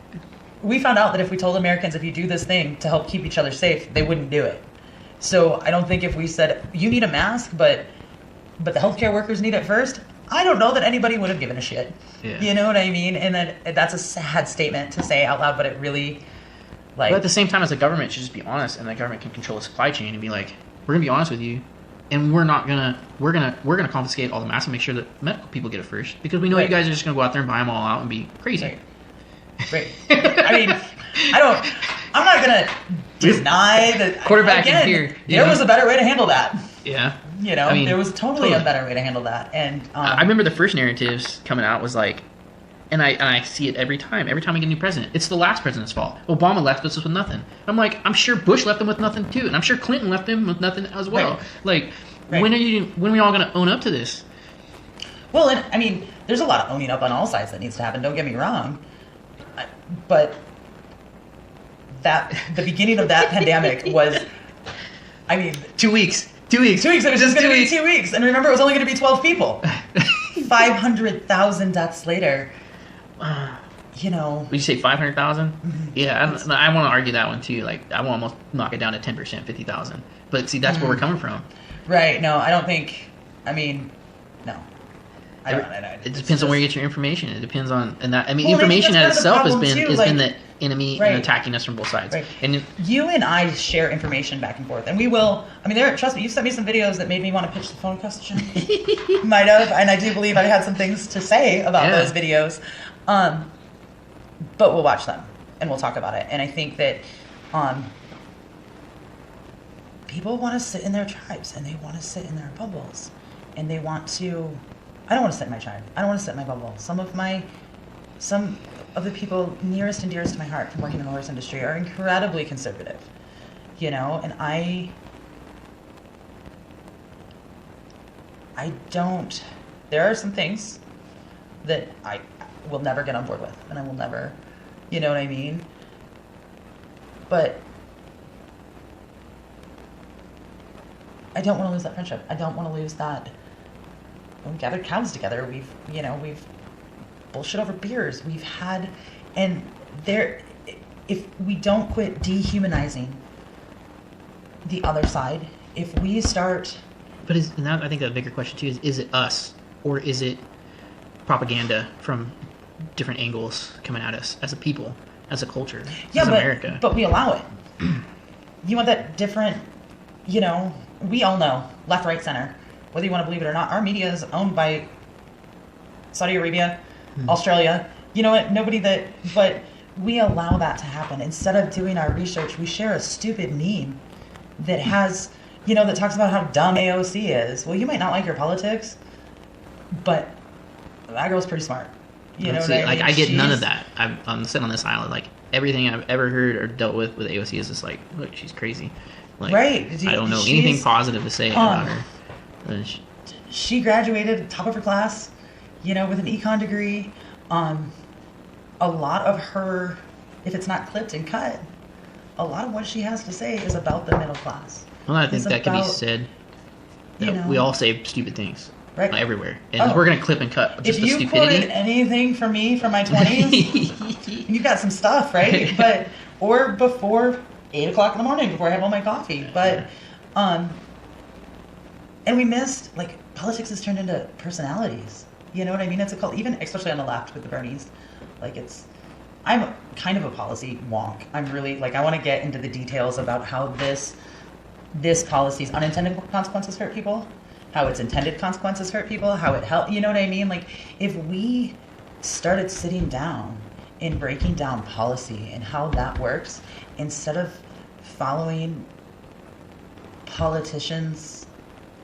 we found out that if we told Americans, if you do this thing to help keep each other safe, they wouldn't do it. So I don't think if we said, you need a mask, but the healthcare workers need it first, I don't know that anybody would have given a shit.
Yeah.
You know what I mean? And that's a sad statement to say out loud, but it really,
But at the same time, as a government, should just be honest, and the government can control the supply chain and be like, we're gonna be honest with you, and we're gonna confiscate all the masks and make sure that medical people get it first, because we know you guys are just gonna go out there and buy them all out and be crazy.
Right. I mean, I'm not gonna deny that.
Quarterback
again,
in here.
There was a better way to handle that.
Yeah.
I mean, there was totally a better way to handle that. And
I remember the first narratives coming out was like, and I see it every time we get a new president. It's the last president's fault. Obama left us with nothing. I'm like, I'm sure Bush left them with nothing too, and I'm sure Clinton left them with nothing as well.
Right.
When are we all gonna own up to this?
Well, and I mean, there's a lot of owning up on all sides that needs to happen. Don't get me wrong, but the beginning of that pandemic was, I mean,
2 weeks.
2 weeks. It was just going to be 2 weeks. And remember, it was only going to be 12 people. 500,000 deaths later.
Would you say 500,000? Mm-hmm. Yeah, I want to argue that one too. Like, I want to almost knock it down to 10%, 50,000. But see, that's where we're coming from.
Right. No, I don't think. I mean, no.
It depends on where you get your information. It depends on, information at itself has been the enemy and attacking us from both sides.
Right.
And
you and I share information back and forth, and we will. I mean, trust me, you sent me some videos that made me want to pitch the phone question. Might have, and I do believe I had some things to say about those videos. But we'll watch them and we'll talk about it. And I think that people want to sit in their tribes and they want to sit in their bubbles, and they want to. I don't want to sit in my tribe. I don't want to sit in my bubble. Some of the people nearest and dearest to my heart from working in the horse industry are incredibly conservative, and I don't. There are some things that I will never get on board with, and I will never, you know what I mean? But I don't want to lose that friendship. I don't want to lose that. We've gathered cows together. We've bullshit over beers. We've had, and if we don't quit dehumanizing the other side, if we start.
But now I think the bigger question too is it us, or is it propaganda from different angles coming at us as a people, as a culture, as America?
But we allow it. You want that different, we all know, left, right, center. Whether you want to believe it or not, our media is owned by Saudi Arabia, Australia. You know what? But we allow that to happen. Instead of doing our research, we share a stupid meme that has, that talks about how dumb AOC is. Well, you might not like her politics, but that girl's pretty smart. You know what I mean?
I get none of that. I'm sitting on this island. Like, everything I've ever heard or dealt with AOC is just like, look, she's crazy. Like,
right.
I don't know anything positive to say about her.
She graduated top of her class, with an econ degree. A lot of her, if it's not clipped and cut, a lot of what she has to say is about the middle class.
Well, I think that can be said. We all say stupid things.
Right.
everywhere. And we're going to clip and cut just the stupidity.
If you quoted anything from me from my 20s, you've got some stuff, right? But or before 8 o'clock in the morning, before I have all my coffee. But and we missed, like, politics has turned into personalities. You know what I mean? It's a cult, even especially on the left with the Bernies. Like, I'm kind of a policy wonk. I'm really, like, I want to get into the details about how this policy's unintended consequences hurt people, how its intended consequences hurt people, how it helped. You know what I mean? Like, if we started sitting down and breaking down policy and how that works, instead of following politicians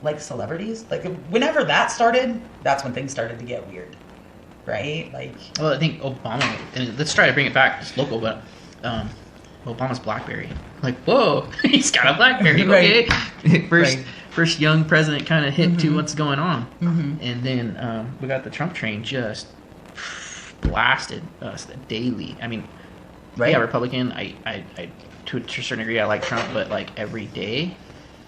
like celebrities, like, whenever that started, that's when things started to get weird, right? Like,
well, I think Obama, and let's try to bring it back, it's local, but Obama's BlackBerry. Like, whoa, he's got a BlackBerry.
Right.
Okay. First young president kind of hit to what's going on. And then we got the Trump train just blasted us daily. I mean, yeah, Republican, I to a certain degree, I like Trump, but like every day,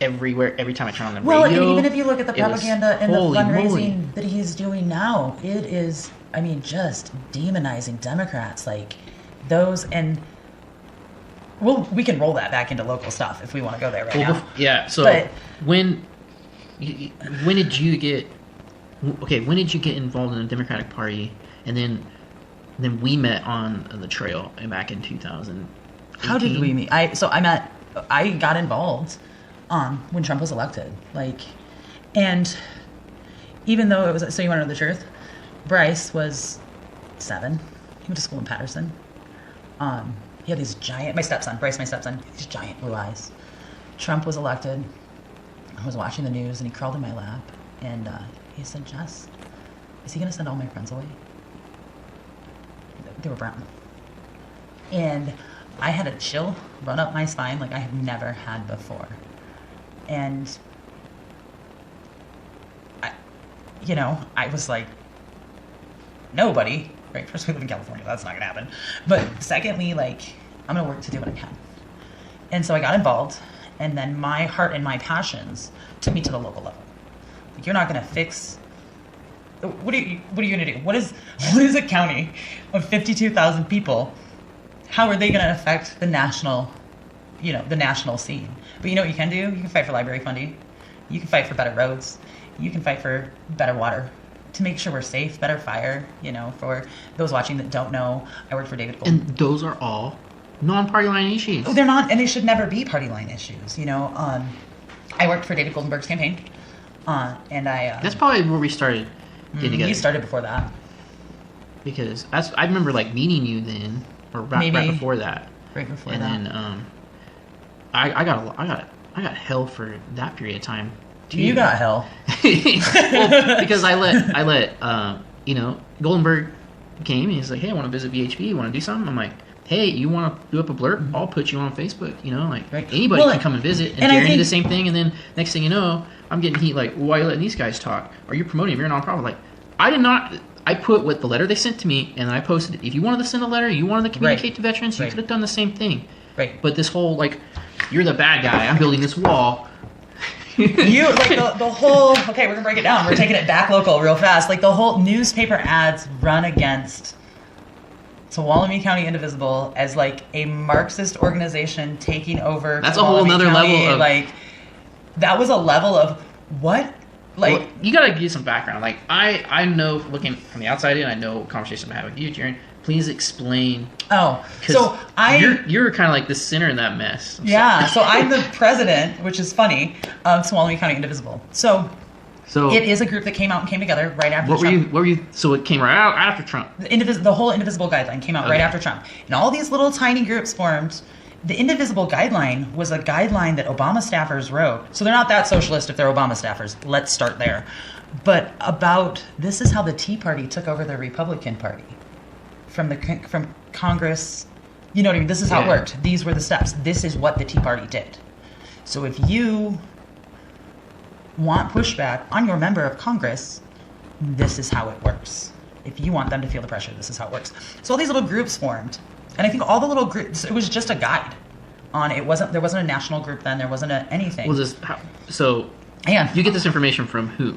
everywhere, every time I turn on the radio.
Well, and even if you look at the propaganda and the fundraising that he's doing now, it is, I mean, just demonizing Democrats, like those, and we can roll that back into local stuff if we want to go there now.
Yeah. So when did you get involved in the Democratic Party, and then we met on the trail back in 2000?
How did we meet? I got involved when Trump was elected, like, and even though it was, so you want to know the truth? Bryce was 7. He went to school in Patterson. He had these giant, my stepson, these giant blue eyes. Trump was elected. I was watching the news, and he crawled in my lap, and he said, "Jess, is he going to send all my friends away?" They were brown. And I had a chill run up my spine like I have never had before. And I was like, nobody, right? First, we live in California, that's not gonna happen. But secondly, like, I'm gonna work to do what I can. And so I got involved, and then my heart and my passions took me to the local level. Like, you're not gonna fix. What are you gonna do? What is a county of 52,000 people? How are they gonna affect the national scene? But you know what you can do? You can fight for library funding. You can fight for better roads. You can fight for better water, to make sure we're safe, better fire. For those watching that don't know, I work for David Golden.
And those are all non-party line issues.
They're not, and they should never be party line issues. I worked for David Goldenberg's campaign, and I.
That's probably where we started getting together.
You started before that.
Because I remember like meeting you then, or right before that.
Right before
and
that.
And then I got hell for that period of time.
You got hell.
Well, because I let Goldenberg came and he's like, "Hey, I want to visit VHB. You want to do something?" I'm like, "Hey, you want to do up a blurb? I'll put you on Facebook. Anybody can come and visit." And Darren did the same thing. And then next thing you know, I'm getting heat like, "Why are you letting these guys talk? Are you promoting? If you're a nonprofit?" Like, I did not. I put what the letter they sent to me, and then I posted it. If you wanted to send a letter, you wanted to communicate to veterans, you could have done the same thing.
Right.
But this whole like, you're the bad guy. I'm building this wall.
You like the whole. Okay, we're gonna break it down. We're taking it back local real fast. Like the whole newspaper ads run against Tuolumne County Indivisible as like a Marxist organization taking over.
That's a whole nother level of
like. That was a level of what. Like,
well, you gotta give some background. Like I know, looking from the outside in, I know conversation I had with you, Jaren. Please explain.
Oh,
so you're kind of like the center in that mess.
So I'm the president, which is funny, of Tuolumne County Indivisible. So it is a group that came together right after Trump.
What were you? So it came right out after Trump.
The whole Indivisible guideline came out right after Trump, and all these little tiny groups formed. The Indivisible guideline was a guideline that Obama staffers wrote. So they're not that socialist if they're Obama staffers. Let's start there. But this is how the Tea Party took over the Republican Party from Congress. You know what I mean? This is how it worked. These were the steps. This is what the Tea Party did. So if you want pushback on your member of Congress, this is how it works. If you want them to feel the pressure, this is how it works. So all these little groups formed. And I think all the little groups, it was just a guide on it. There wasn't a national group then. There wasn't anything.
You get this information from who?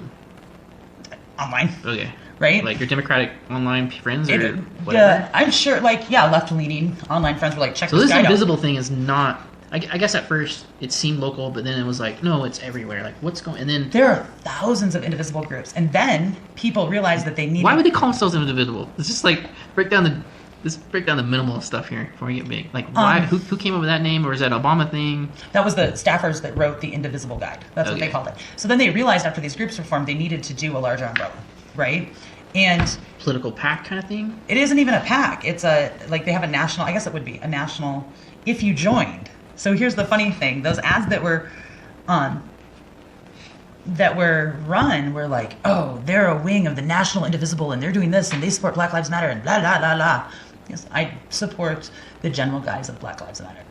online.
Okay.
Right?
Like your Democratic online friends or
And,
whatever?
I'm sure, like, yeah, left-leaning online friends were like, check
So
this
this
guy out.
invisible thing is not... I guess at first it seemed local, but then it was like, no, it's everywhere. Like, what's going... And then...
There are thousands of indivisible groups. And then people realized that they needed...
Why would they call themselves indivisible? It's just like, break down the minimal stuff here before we get big. Like, why? Who came up with that name? Or is that an Obama thing?
That was the staffers that wrote the Indivisible Guide. That's what they called it. So then they realized after these groups were formed, they needed to do a larger umbrella, right? And...
Political PAC kind of thing?
It isn't even a PAC. It's a... Like, they have a national... I guess it would be a national... If you joined... So here's the funny thing. Those ads that were run were like, oh, they're a wing of the National Indivisible and they're doing this and they support Black Lives Matter and blah, blah, blah, blah. Yes, I support the general guise of Black Lives Matter.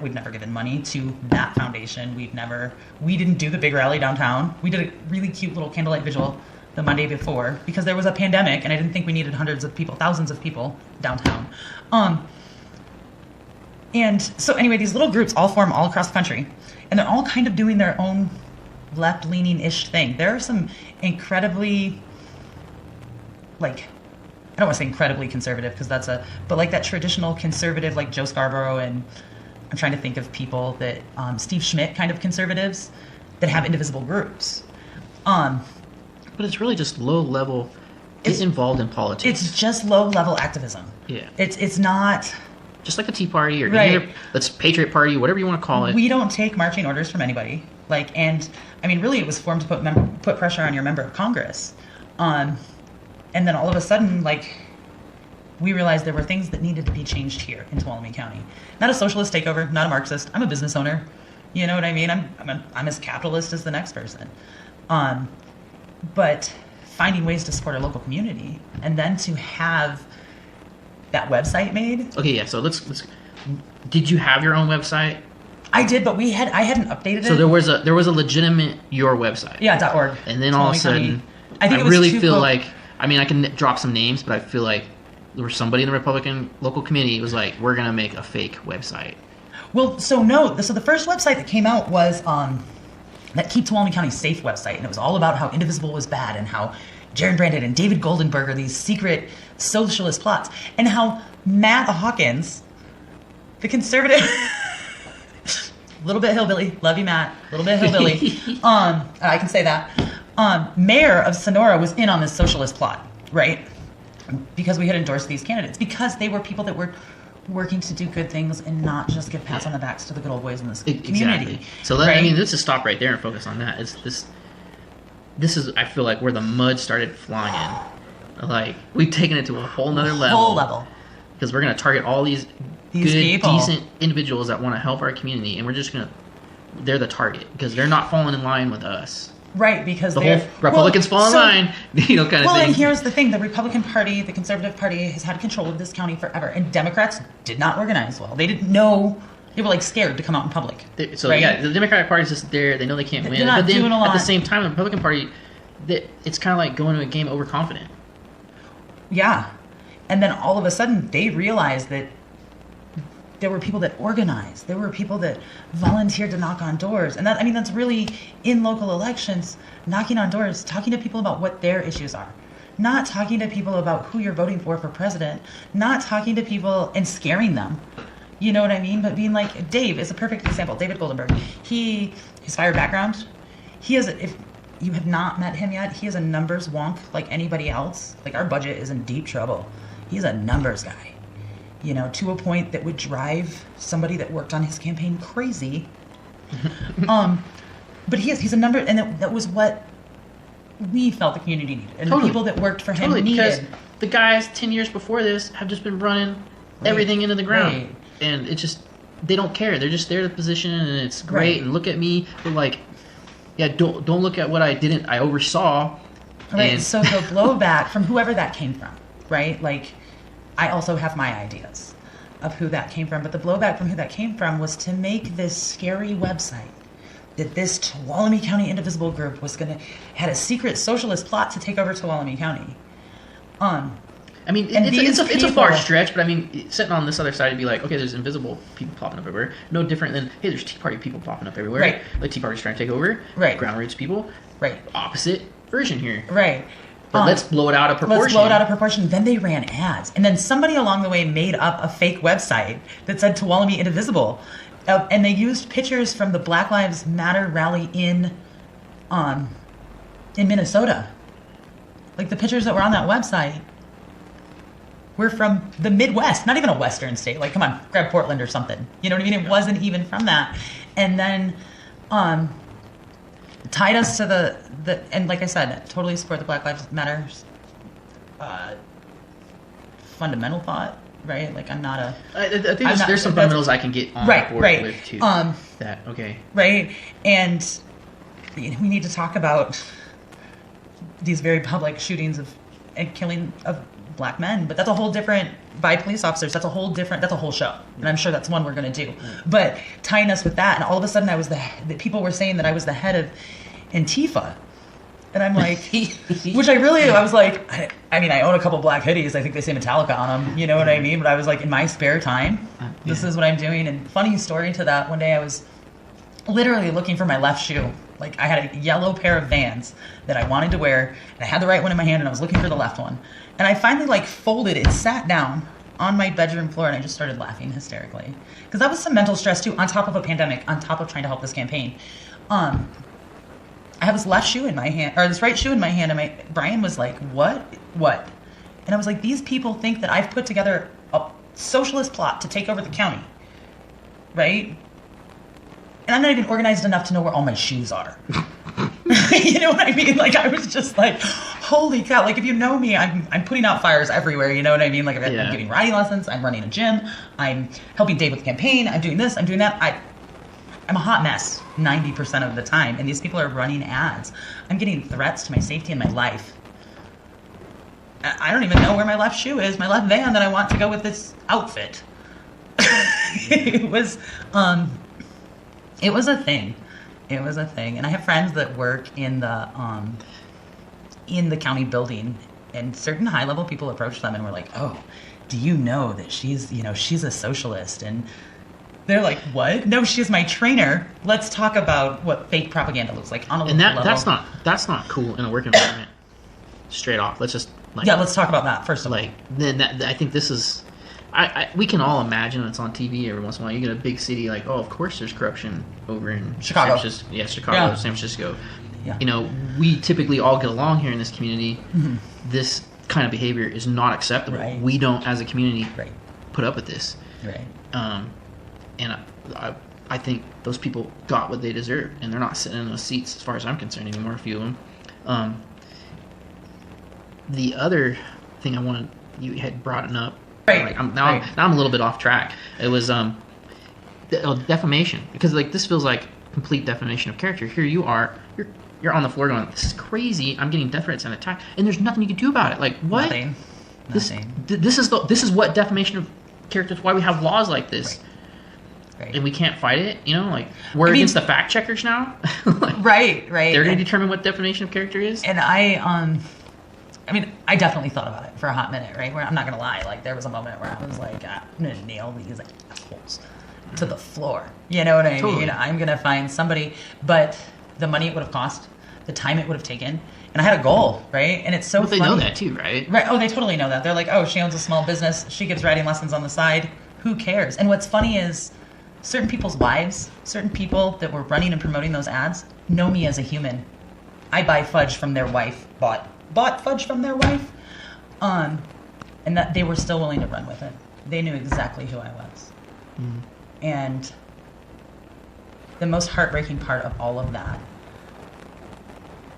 We've never given money to that foundation. We didn't do the big rally downtown. We did a really cute little candlelight vigil the Monday before because there was a pandemic and I didn't think we needed hundreds of people, thousands of people downtown. And so anyway, these little groups all form all across the country, and they're all kind of doing their own left-leaning-ish thing. There are some incredibly, like, I don't want to say incredibly conservative because but like that traditional conservative, like Joe Scarborough, and I'm trying to think of people that, Steve Schmidt kind of conservatives that have indivisible groups.
But it's really just low-level, get involved in politics.
It's just low-level activism.
Yeah.
It's not...
Just like the Tea Party or
Right.
Let's Patriot Party, whatever you want to call it.
We don't take marching orders from anybody. Like, and I mean, really, it was formed to put pressure on your member of Congress. And then all of a sudden, like, we realized there were things that needed to be changed here in Tuolumne County. Not a socialist takeover, not a Marxist. I'm a business owner. You know what I mean? I'm as capitalist as the next person. But finding ways to support our local community, and then to have that website made.
Okay, yeah. So let's. Did you have your own website?
I did, but I hadn't updated it.
So there was a legitimate your website.
Yeah, .org.
And then all of a sudden,
I
really feel like, I mean, I can drop some names, but I feel like there was somebody in the Republican local committee was like, we're gonna make a fake website.
Well, so the first website that came out was that Keep Tuolumne County Safe website, and it was all about how Indivisible was bad and how Jaron Brandon and David Goldenberg are these secret socialist plots, and how Matt Hawkins, the conservative, little bit hillbilly, love you Matt, little bit hillbilly, I can say that, mayor of Sonora was in on this socialist plot, right? Because we had endorsed these candidates, because they were people that were working to do good things and not just give pats on the backs to the good old boys in this community.
Exactly. So
right?
I mean, let's just stop right there and focus on that. This is, I feel like, where the mud started flying. Like, we've taken it to a whole nother level.
Whole level.
Because we're going to target all these good,
people.
decent individuals that want to help our community, and we're just going to... They're the target, because they're not falling in line with us.
Right, because
the whole Republicans fall in line, kind of thing.
Well, and here's the thing. The Republican Party, the Conservative Party, has had control of this county forever, and Democrats did not organize well. They didn't know... They were, like, scared to come out in public. Right?
Yeah, the Democratic Party's just there. They know they can't win.
Not
but then,
doing a lot.
At the same time, the Republican Party... It's kind of like going to a game overconfident.
Yeah. And then all of a sudden, they realized that there were people that organized. There were people that volunteered to knock on doors. And that's really, in local elections, knocking on doors, talking to people about what their issues are. Not talking to people about who you're voting for president. Not talking to people and scaring them. You know what I mean? But being like, Dave is a perfect example. David Goldenberg. His fire background, if you have not met him yet, he is a numbers wonk like anybody else. Like, our budget is in deep trouble. He's a numbers guy, to a point that would drive somebody that worked on his campaign crazy. But he's a number, and that was what we felt the community needed. And the people that worked for him needed.
Because the guys 10 years before this have just been running everything into the ground. Right. And it's just, they don't care. They're just there to position, and it's great. Right. And look at me. But like, yeah, don't look at what I oversaw.
Right. And so the blowback from whoever that came from, right? Like, I also have my ideas of who that came from, but the blowback from who that came from was to make this scary website that this Tuolumne County Indivisible group had a secret socialist plot to take over Tuolumne County.
I mean, it's a far stretch, but I mean, sitting on this other side and be like, okay, there's invisible people popping up everywhere. No different than, hey, there's Tea Party people popping up everywhere.
Right.
Like, Tea Party's trying to take over.
Right.
Ground roots people.
Right.
Opposite version here.
Right.
But let's blow it out of proportion.
Let's blow it out of proportion. Then they ran ads. And then somebody along the way made up a fake website that said Tuolumne Indivisible. And they used pictures from the Black Lives Matter rally in Minnesota. Like the pictures that were on that website were from the Midwest, not even a Western state. Like, come on, grab Portland or something. You know what I mean? It wasn't even from that. And then tied us to the and like I said, totally support the Black Lives Matter fundamental thought, right? Like I'm not a...
I think there's some fundamentals I can get on board with too.
Right? And we need to talk about these very public shootings and killing of black men, but that's a whole different, by police officers, that's a whole show. And I'm sure that's one we're going to do. But tying us with that, and all of a sudden people were saying that I was the head of Antifa. And I'm like, I was like, I own a couple black hoodies. I think they say Metallica on them. You know what I mean? But I was like, in my spare time, this is what I'm doing. And funny story to that, one day I was literally looking for my left shoe. Like I had a yellow pair of Vans that I wanted to wear, and I had the right one in my hand, and I was looking for the left one. And I finally folded it, sat down on my bedroom floor, and I just started laughing hysterically. Because that was some mental stress too, on top of a pandemic, on top of trying to help this campaign. I have this left shoe in my hand, or this right shoe in my hand, and Brian was like, what? And I was like, these people think that I've put together a socialist plot to take over the county, right? And I'm not even organized enough to know where all my shoes are. You know what I mean? Like, I was just like, holy cow. Like, if you know me, I'm putting out fires everywhere. You know what I mean? Like, I'm giving riding lessons. I'm running a gym. I'm helping Dave with the campaign. I'm doing this. I'm doing that. I'm a hot mess 90% of the time. And these people are running ads. I'm getting threats to my safety and my life. I don't even know where my left shoe is. My left Van that I want to go with this outfit. It was a thing. It was a thing. And I have friends that work in the county building, and certain high-level people approached them and were like, oh, do you know that she's a socialist? And they're like, what? No, she's my trainer. Let's talk about what fake propaganda looks like on a local level.
That's not cool in a work environment. Straight off. Let's just
let's talk about that first of all.
I think this is... we can all imagine it's on TV every once in a while. You get a big city like, oh, of course there's corruption over in
Chicago.
San Francisco.
Yeah.
You know, we typically all get along here in this community. Mm-hmm. This kind of behavior is not acceptable. Right. We don't, as a community, put up with this.
Right.
And I think those people got what they deserved, and they're not sitting in those seats, as far as I'm concerned, anymore. A few of them. The other thing you had brought up.
Right.
Now I'm a little bit off track. It was defamation, because this feels like complete defamation of character. Here you are, you're on the floor going, this is crazy. I'm getting death threats and attack, and there's nothing you can do about it. Like what?
Nothing.
This is what defamation of character is. Why we have laws like this.
Right.
And we can't fight it. You know, we're against the fact checkers now.
Right.
They're going to determine what defamation of character is.
And I definitely thought about it for a hot minute, right? Where I'm not gonna lie, there was a moment where I was like, I'm gonna nail these assholes to the floor. You know what I mean? I'm gonna find somebody, but the money it would have cost, the time it would have taken, and I had a goal, right? And it's so funny.
They know that too, right?
Right. Oh, they totally know that. They're like, oh, she owns a small business. She gives writing lessons on the side. Who cares? And what's funny is certain people's wives, certain people that were running and promoting those ads know me as a human. I buy fudge from their wife, bought fudge from their wife, and that they were still willing to run with it. They knew exactly who I was. Mm. And the most heartbreaking part of all of that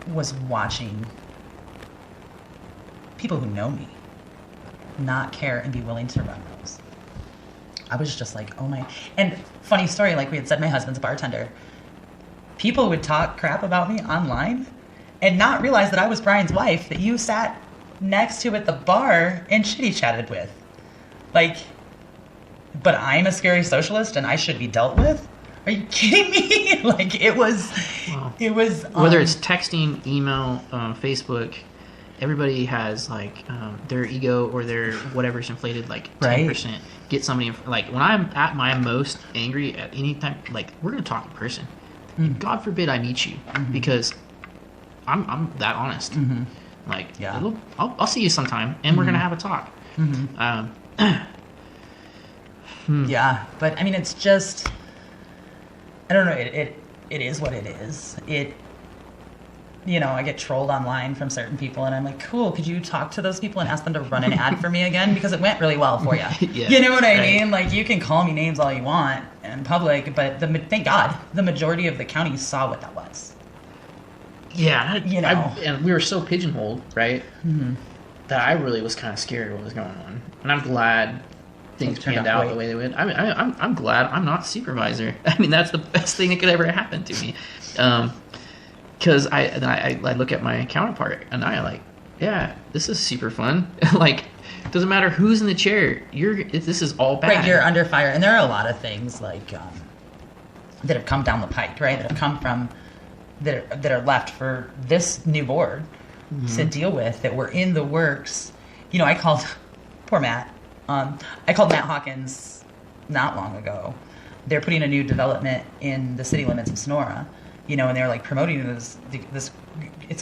was watching people who know me not care and be willing to run those. I was just like, oh my... And funny story, like we had said, my husband's a bartender. People would talk crap about me online and not realize that I was Brian's wife that you sat next to at the bar and chitty-chatted with. But I'm a scary socialist and I should be dealt with? Are you kidding me? It was... Wow. It was...
Whether it's texting, email, Facebook, everybody has, their ego or their whatever's inflated, 10%. Right. Get somebody... when I'm at my most angry at any time, we're going to talk in person. Mm-hmm. God forbid I meet you, mm-hmm. because... I'm that honest. Mm-hmm. Like,
Yeah.
I'll see you sometime, and we're gonna have a talk.
Yeah, but I mean, it's just, I don't know. It is what it is. I get trolled online from certain people, and I'm like, cool, could you talk to those people and ask them to run an ad for me again? Because it went really well for you.
Yeah,
you know what I mean? Like, you can call me names all you want in public, but thank God, the majority of the county saw what that was.
Yeah, and we were so pigeonholed, right? That I really was kind of scared what was going on, and I'm glad things panned out the way they would. I'm glad I'm not supervisor. I mean, that's the best thing that could ever happen to me. Because I look at my counterpart and I like, yeah, this is super fun. Like, doesn't matter who's in the chair. This is all bad.
Right, you're under fire, and there are a lot of things like that have come down the pike, right? That have come from that are left for this new board to deal with, that were in the works. I called poor Matt. I called Matt Hawkins not long ago. They're putting a new development in the city limits of Sonora. And they're like promoting this. It's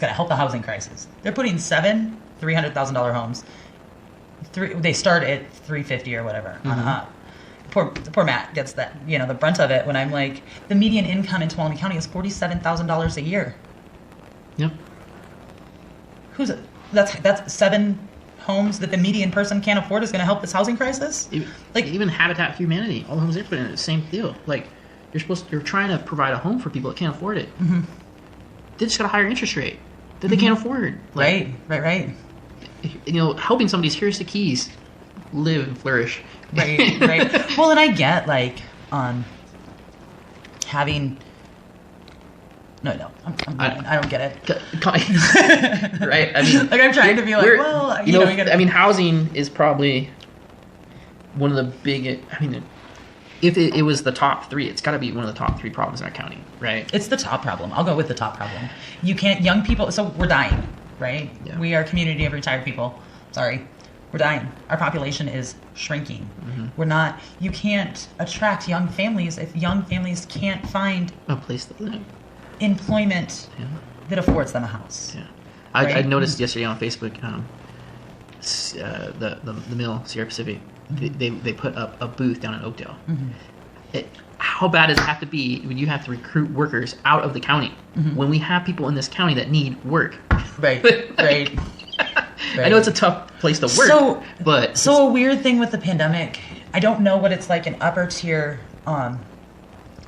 going to help the housing crisis. They're putting 7 $300,000 homes. They start at $350 or whatever on up. Poor Matt gets that, the brunt of it. When I'm like, the median income in Tuolumne County is $47,000 a year.
Yep.
That's 7 homes that the median person can't afford is going to help this housing crisis.
Even Habitat for Humanity, all the homes they're putting in, the same deal. Like, you're trying to provide a home for people that can't afford it. They just got a higher interest rate that they can't afford. Like,
right.
Helping somebody's here's the keys, live and flourish.
Right. Well, and I get having. No, I don't get it.
Right? I mean,
like, I'm trying to be like, well, you gotta.
I mean, housing is probably one of the big. I mean, if it was the top 3, it's got to be one of the top 3 problems in our county, right?
It's the top problem. I'll go with the top problem. You can't, young people, so we're dying, right? Yeah. We are a community of retired people. Sorry. We're dying. Our population is shrinking. You can't attract young families if young families can't find
a place to live,
employment that affords them a house.
Yeah. I noticed yesterday on Facebook, the mill, Sierra Pacific, they put up a booth down in Oakdale. How bad does it have to be when you have to recruit workers out of the county when we have people in this county that need work?
Right.
I know it's a tough place to work, but
a weird thing with the pandemic, I don't know what it's like in upper tier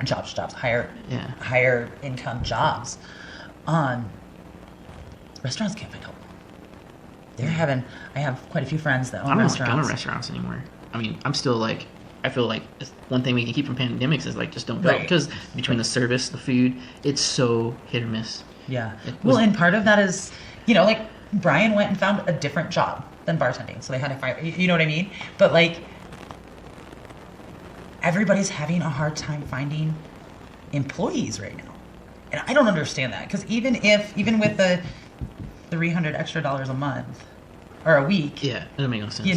jobs, higher income jobs. Restaurants can't find help. I have quite a few friends that own restaurants.
I don't go to restaurants anymore. I mean, I'm still like, I feel like one thing we can keep from pandemics is like, just don't go, because between the service, the food, it's so hit or miss.
Yeah. And part of that is, like, Brian went and found a different job than bartending, so they had to fire. You know what I mean? But like, everybody's having a hard time finding employees right now, and I don't understand that, because even with the $300 extra a month or a week,
it doesn't make no sense.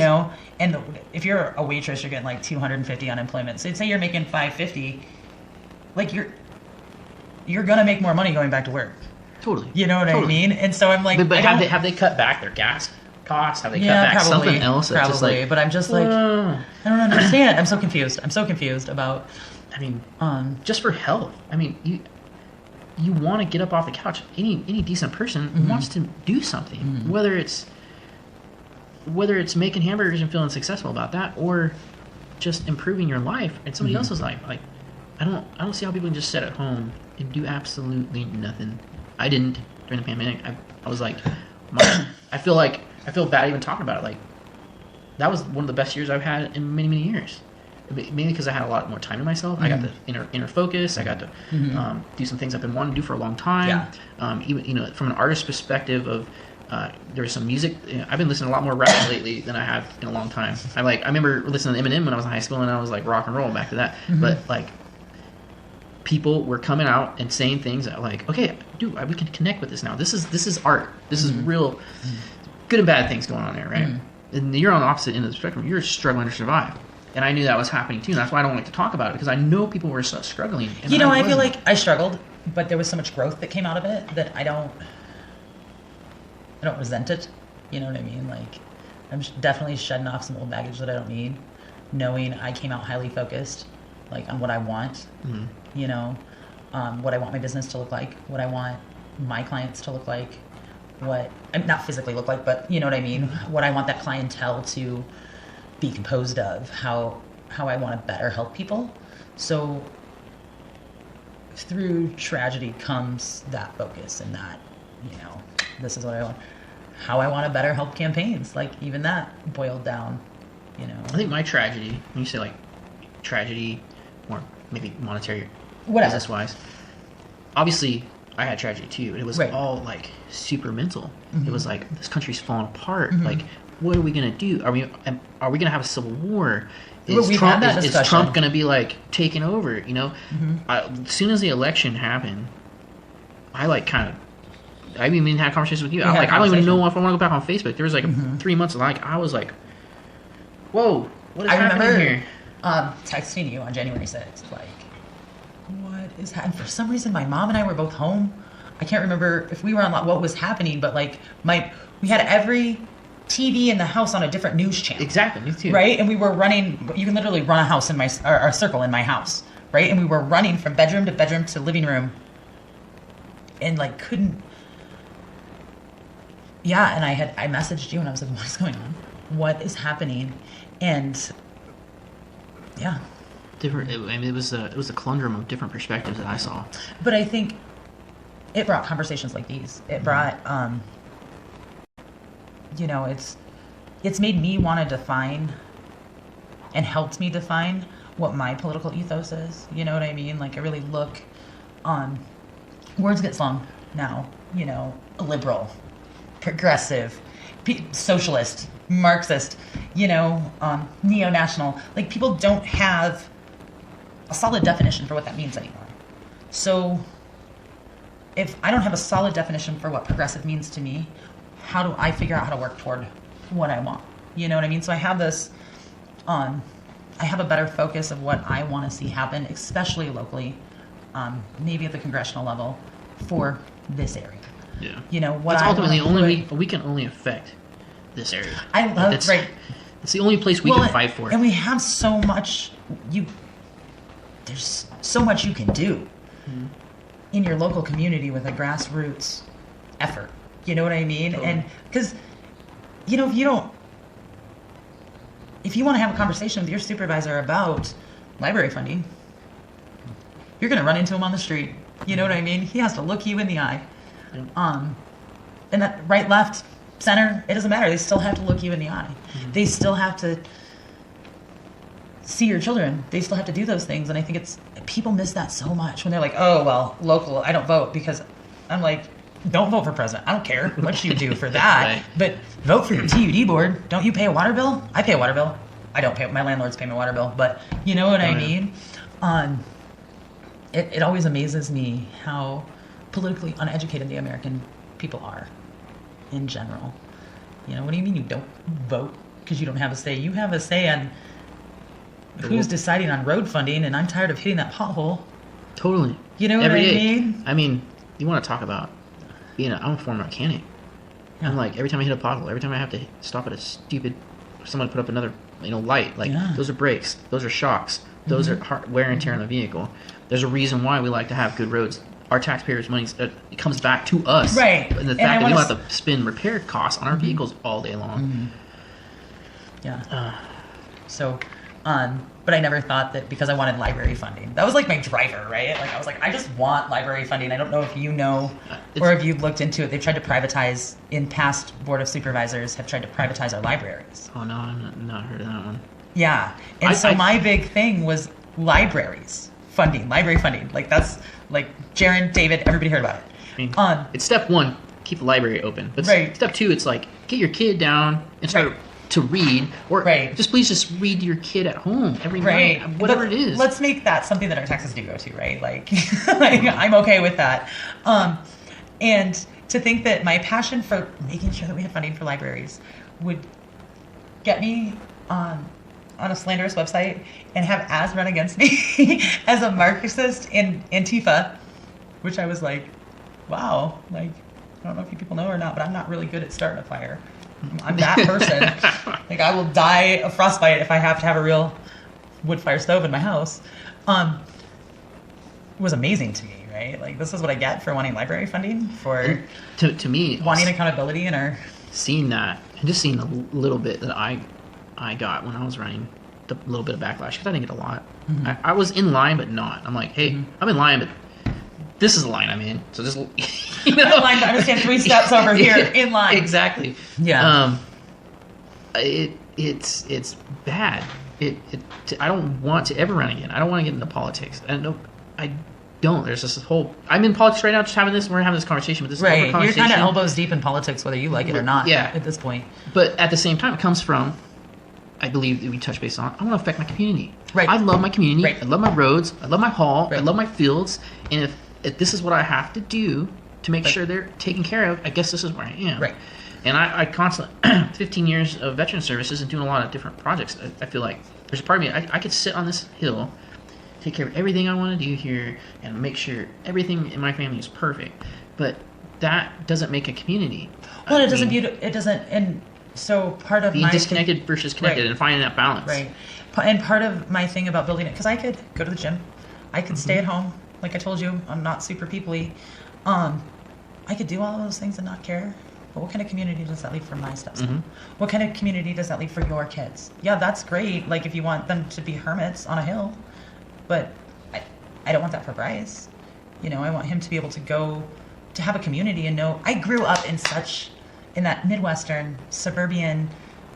And if you're a waitress, you're getting like $250 unemployment. So say you're making $550, like you're gonna make more money going back to work.
Totally.
You know what I mean? And so I'm like,
but have they cut back their gas costs? Have they cut back something else?
Probably.
Just like,
but I'm just like, I don't understand. I'm so confused about.
I mean, just for health. I mean, you want to get up off the couch. Any decent person wants to do something, whether it's making hamburgers and feeling successful about that, or just improving your life and somebody else's life. Like, I don't see how people can just sit at home and do absolutely nothing. I didn't during the pandemic. I was like, I feel bad even talking about it. Like, that was one of the best years I've had in many, many years. Mainly because I had a lot more time to myself. I got to inner focus. I got to do some things I've been wanting to do for a long time. Even from an artist perspective of there was some music. I've been listening to a lot more rap lately than I have in a long time. I remember listening to Eminem when I was in high school, and I was like rock and roll back to that. But like, people were coming out and saying things that like, okay, dude, we can connect with this now. This is art. This is real good and bad things going on there, right? And you're on the opposite end of the spectrum. You're struggling to survive. And I knew that was happening too. And that's why I don't like to talk about it, because I know people were so struggling. And
I feel like I struggled, but there was so much growth that came out of it that I don't. I don't resent it. You know what I mean? Like, I'm definitely shedding off some old baggage that I don't need, knowing I came out highly focused, like, on what I want, you know, what I want my business to look like, what I want my clients to look like, what, not physically look like, but you know what I mean? What I want that clientele to be composed of, how I want to better help people. So through tragedy comes that focus and that, you know, this is what I want. How I want to better help campaigns. Like, even that boiled down, you know.
I think my tragedy, when you say like tragedy or maybe monetary,
whatever,
business-wise, obviously I had tragedy too, and it was all like super mental. It was like, this country's falling apart. Like, what are we gonna do? Are we gonna have a civil war? Is Trump gonna be like taking over? You know, as soon as the election happened, I like kind of. I even had conversations with you. I'm like, I don't even know if I want to go back on Facebook. There was like 3 months of like, I was like, whoa, what is happening here?
Texting you on January 6th, like, what is happening? For some reason, my mom and I were both home. I can't remember if we were on what was happening, but like, we had every TV in the house on a different news channel.
Exactly, me too.
Right, and we were running. You can literally run a house in a circle in my house, right? And we were running from bedroom to living room, and like couldn't. Yeah, and I messaged you and I was like, what is going on? What is happening? And yeah.
Different. I mean, it was a conundrum of different perspectives that I saw.
But I think it brought conversations like these. It brought, you know, it's made me want to define and helped me define what my political ethos is. You know what I mean? Like, I really look on, words get slung now, you know, liberal, progressive, socialist, Marxist, you know, neo-national. Like, people don't have a solid definition for what that means anymore. So if I don't have a solid definition for what progressive means to me, how do I figure out how to work toward what I want? You know what I mean? So I have this, I have a better focus of what I want to see happen, especially locally, maybe at the congressional level, for this area.
Yeah.
You know what?
That's ultimately we can only affect this area.
I love
It's the only place we can fight for.
And we have so much. There's so much you can do in your local community with a grassroots effort. You know what I mean? Totally. And because, you know, if you want to have a conversation with your supervisor about library funding, you're going to run into him on the street. You know what I mean? He has to look you in the eye. And that right, left, center, it doesn't matter. They still have to look you in the eye. They still have to see your children. They still have to do those things. And I think people miss that so much when they're like, oh, well, local, I don't vote, because I'm like, don't vote for president. I don't care what you do for that. Right. But vote for your TUD board. Don't you pay a water bill? I pay a water bill. I don't pay. My landlords pay my water bill. But you know what I mean? It always amazes me how politically uneducated the American people are in general. You know, what do you mean you don't vote because you don't have a say? You have a say on who's deciding on road funding, and I'm tired of hitting that pothole.
Totally.
You know what I mean?
I mean, you want to talk about I'm a former mechanic. Yeah. I'm like, every time I hit a pothole, every time I have to stop at someone put up another, light, like those are brakes, those are shocks, those are wear and tear on the vehicle. There's a reason why we like to have good roads. Our taxpayers' money it comes back to us.
Right.
And the fact that we don't have to spend repair costs on our vehicles all day long.
Yeah. But I never thought that because I wanted library funding. That was like my driver, right? Like, I was like, I just want library funding. I don't know if you know or if you've looked into it. They've tried to privatize, in past Board of Supervisors, have tried to privatize our libraries.
Oh, no, I've not heard of that one.
Yeah. And my big thing was library funding. Like, that's, like, Jaron, David, everybody heard about it.
I mean, it's step one, keep the library open. But step two, it's like, get your kid down and start to read, or just read to your kid at home every night, whatever it is.
Let's make that something that our taxes do go to, right? Like, I'm okay with that. And to think that my passion for making sure that we have funding for libraries would get me on a slanderous website and have ads run against me as a Marxist in Antifa, which I was like, wow, like, I don't know if you people know or not, but I'm not really good at starting a fire. I'm that person. Like, I will die of frostbite if I have to have a real wood fire stove in my house. It was amazing to me, right? Like, this is what I get for wanting library funding, for
to me,
wanting accountability in our...
Seeing that, and just seeing the little bit that I got when I was running, the little bit of backlash, because I didn't get a lot.
Mm-hmm.
I was in line, but not. I'm like, hey, I'm in line, but this is the line I'm in. So just, you know.
I'm in line, but I understand 3 steps over here in line.
Exactly.
Yeah.
It's bad. I don't want to ever run again. I don't want to get into politics. I don't. There's just this whole... I'm in politics right now, just having this... We're having this conversation, but this
right.
is conversation.
You're kind of elbows deep in politics, whether you like it or not.
Yeah.
At this point.
But at the same time, it comes from... I believe that we touch base on... I want to affect my community.
Right.
I love my community.
Right.
I love my roads. I love my hall.
Right.
I love my fields. And if this is what I have to do to make sure they're taken care of, I guess this is where I am.
Right.
And I constantly... 15 years of veteran services and doing a lot of different projects. I feel like there's a part of me... I could sit on this hill, take care of everything I want to do here, and make sure everything in my family is perfect. But that doesn't make a community.
Well, it doesn't. And so part of
being
my
disconnected versus connected,
right.
and finding that balance.
Right. And part of my thing about building it, because I could go to the gym, I could stay at home. Like I told you, I'm not super people-y. I could do all of those things and not care. But what kind of community does that leave for my stepson? What kind of community does that leave for your kids? Yeah, that's great. Like if you want them to be hermits on a hill. But I don't want that for Bryce. You know, I want him to be able to go to have a community and know. I grew up in that Midwestern, suburban,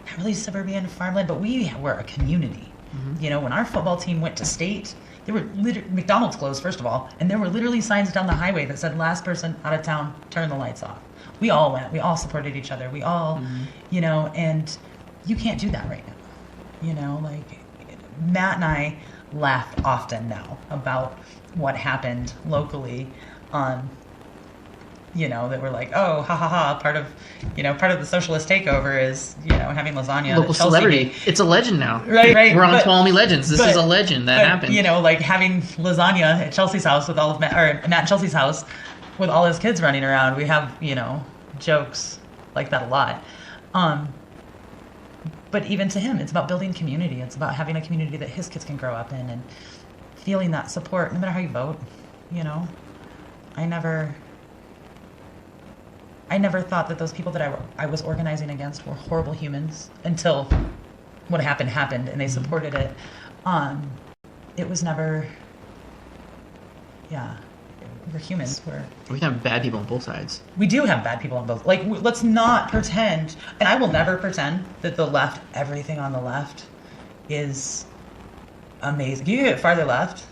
not really suburban farmland, but we were a community. You know, when our football team went to state, there were McDonald's closed, first of all, and there were literally signs down the highway that said, last person out of town, turn the lights off. We all went. We all supported each other. We all, you know, and you can't do that right now. You know, like Matt and I laugh often now about what happened locally you know, that we're like, oh, ha ha ha, part of the socialist takeover is, you know, having lasagna.
Local celebrity. It's a legend now.
Right.
We're on Tuolumne Legends. This is a legend that happened.
You know, like having lasagna at Chelsea's house with all of Matt and Chelsea's house with all his kids running around. We have, you know, jokes like that a lot. But even to him, it's about building community. It's about having a community that his kids can grow up in and feeling that support, no matter how you vote. You know, I never thought that those people that I was organizing against were horrible humans until what happened, and they supported it. It was never, we're humans.
We have bad people on both sides.
We do have bad people on both. Like, let's not pretend, and I will never pretend that the left, everything on the left is amazing. You get farther left,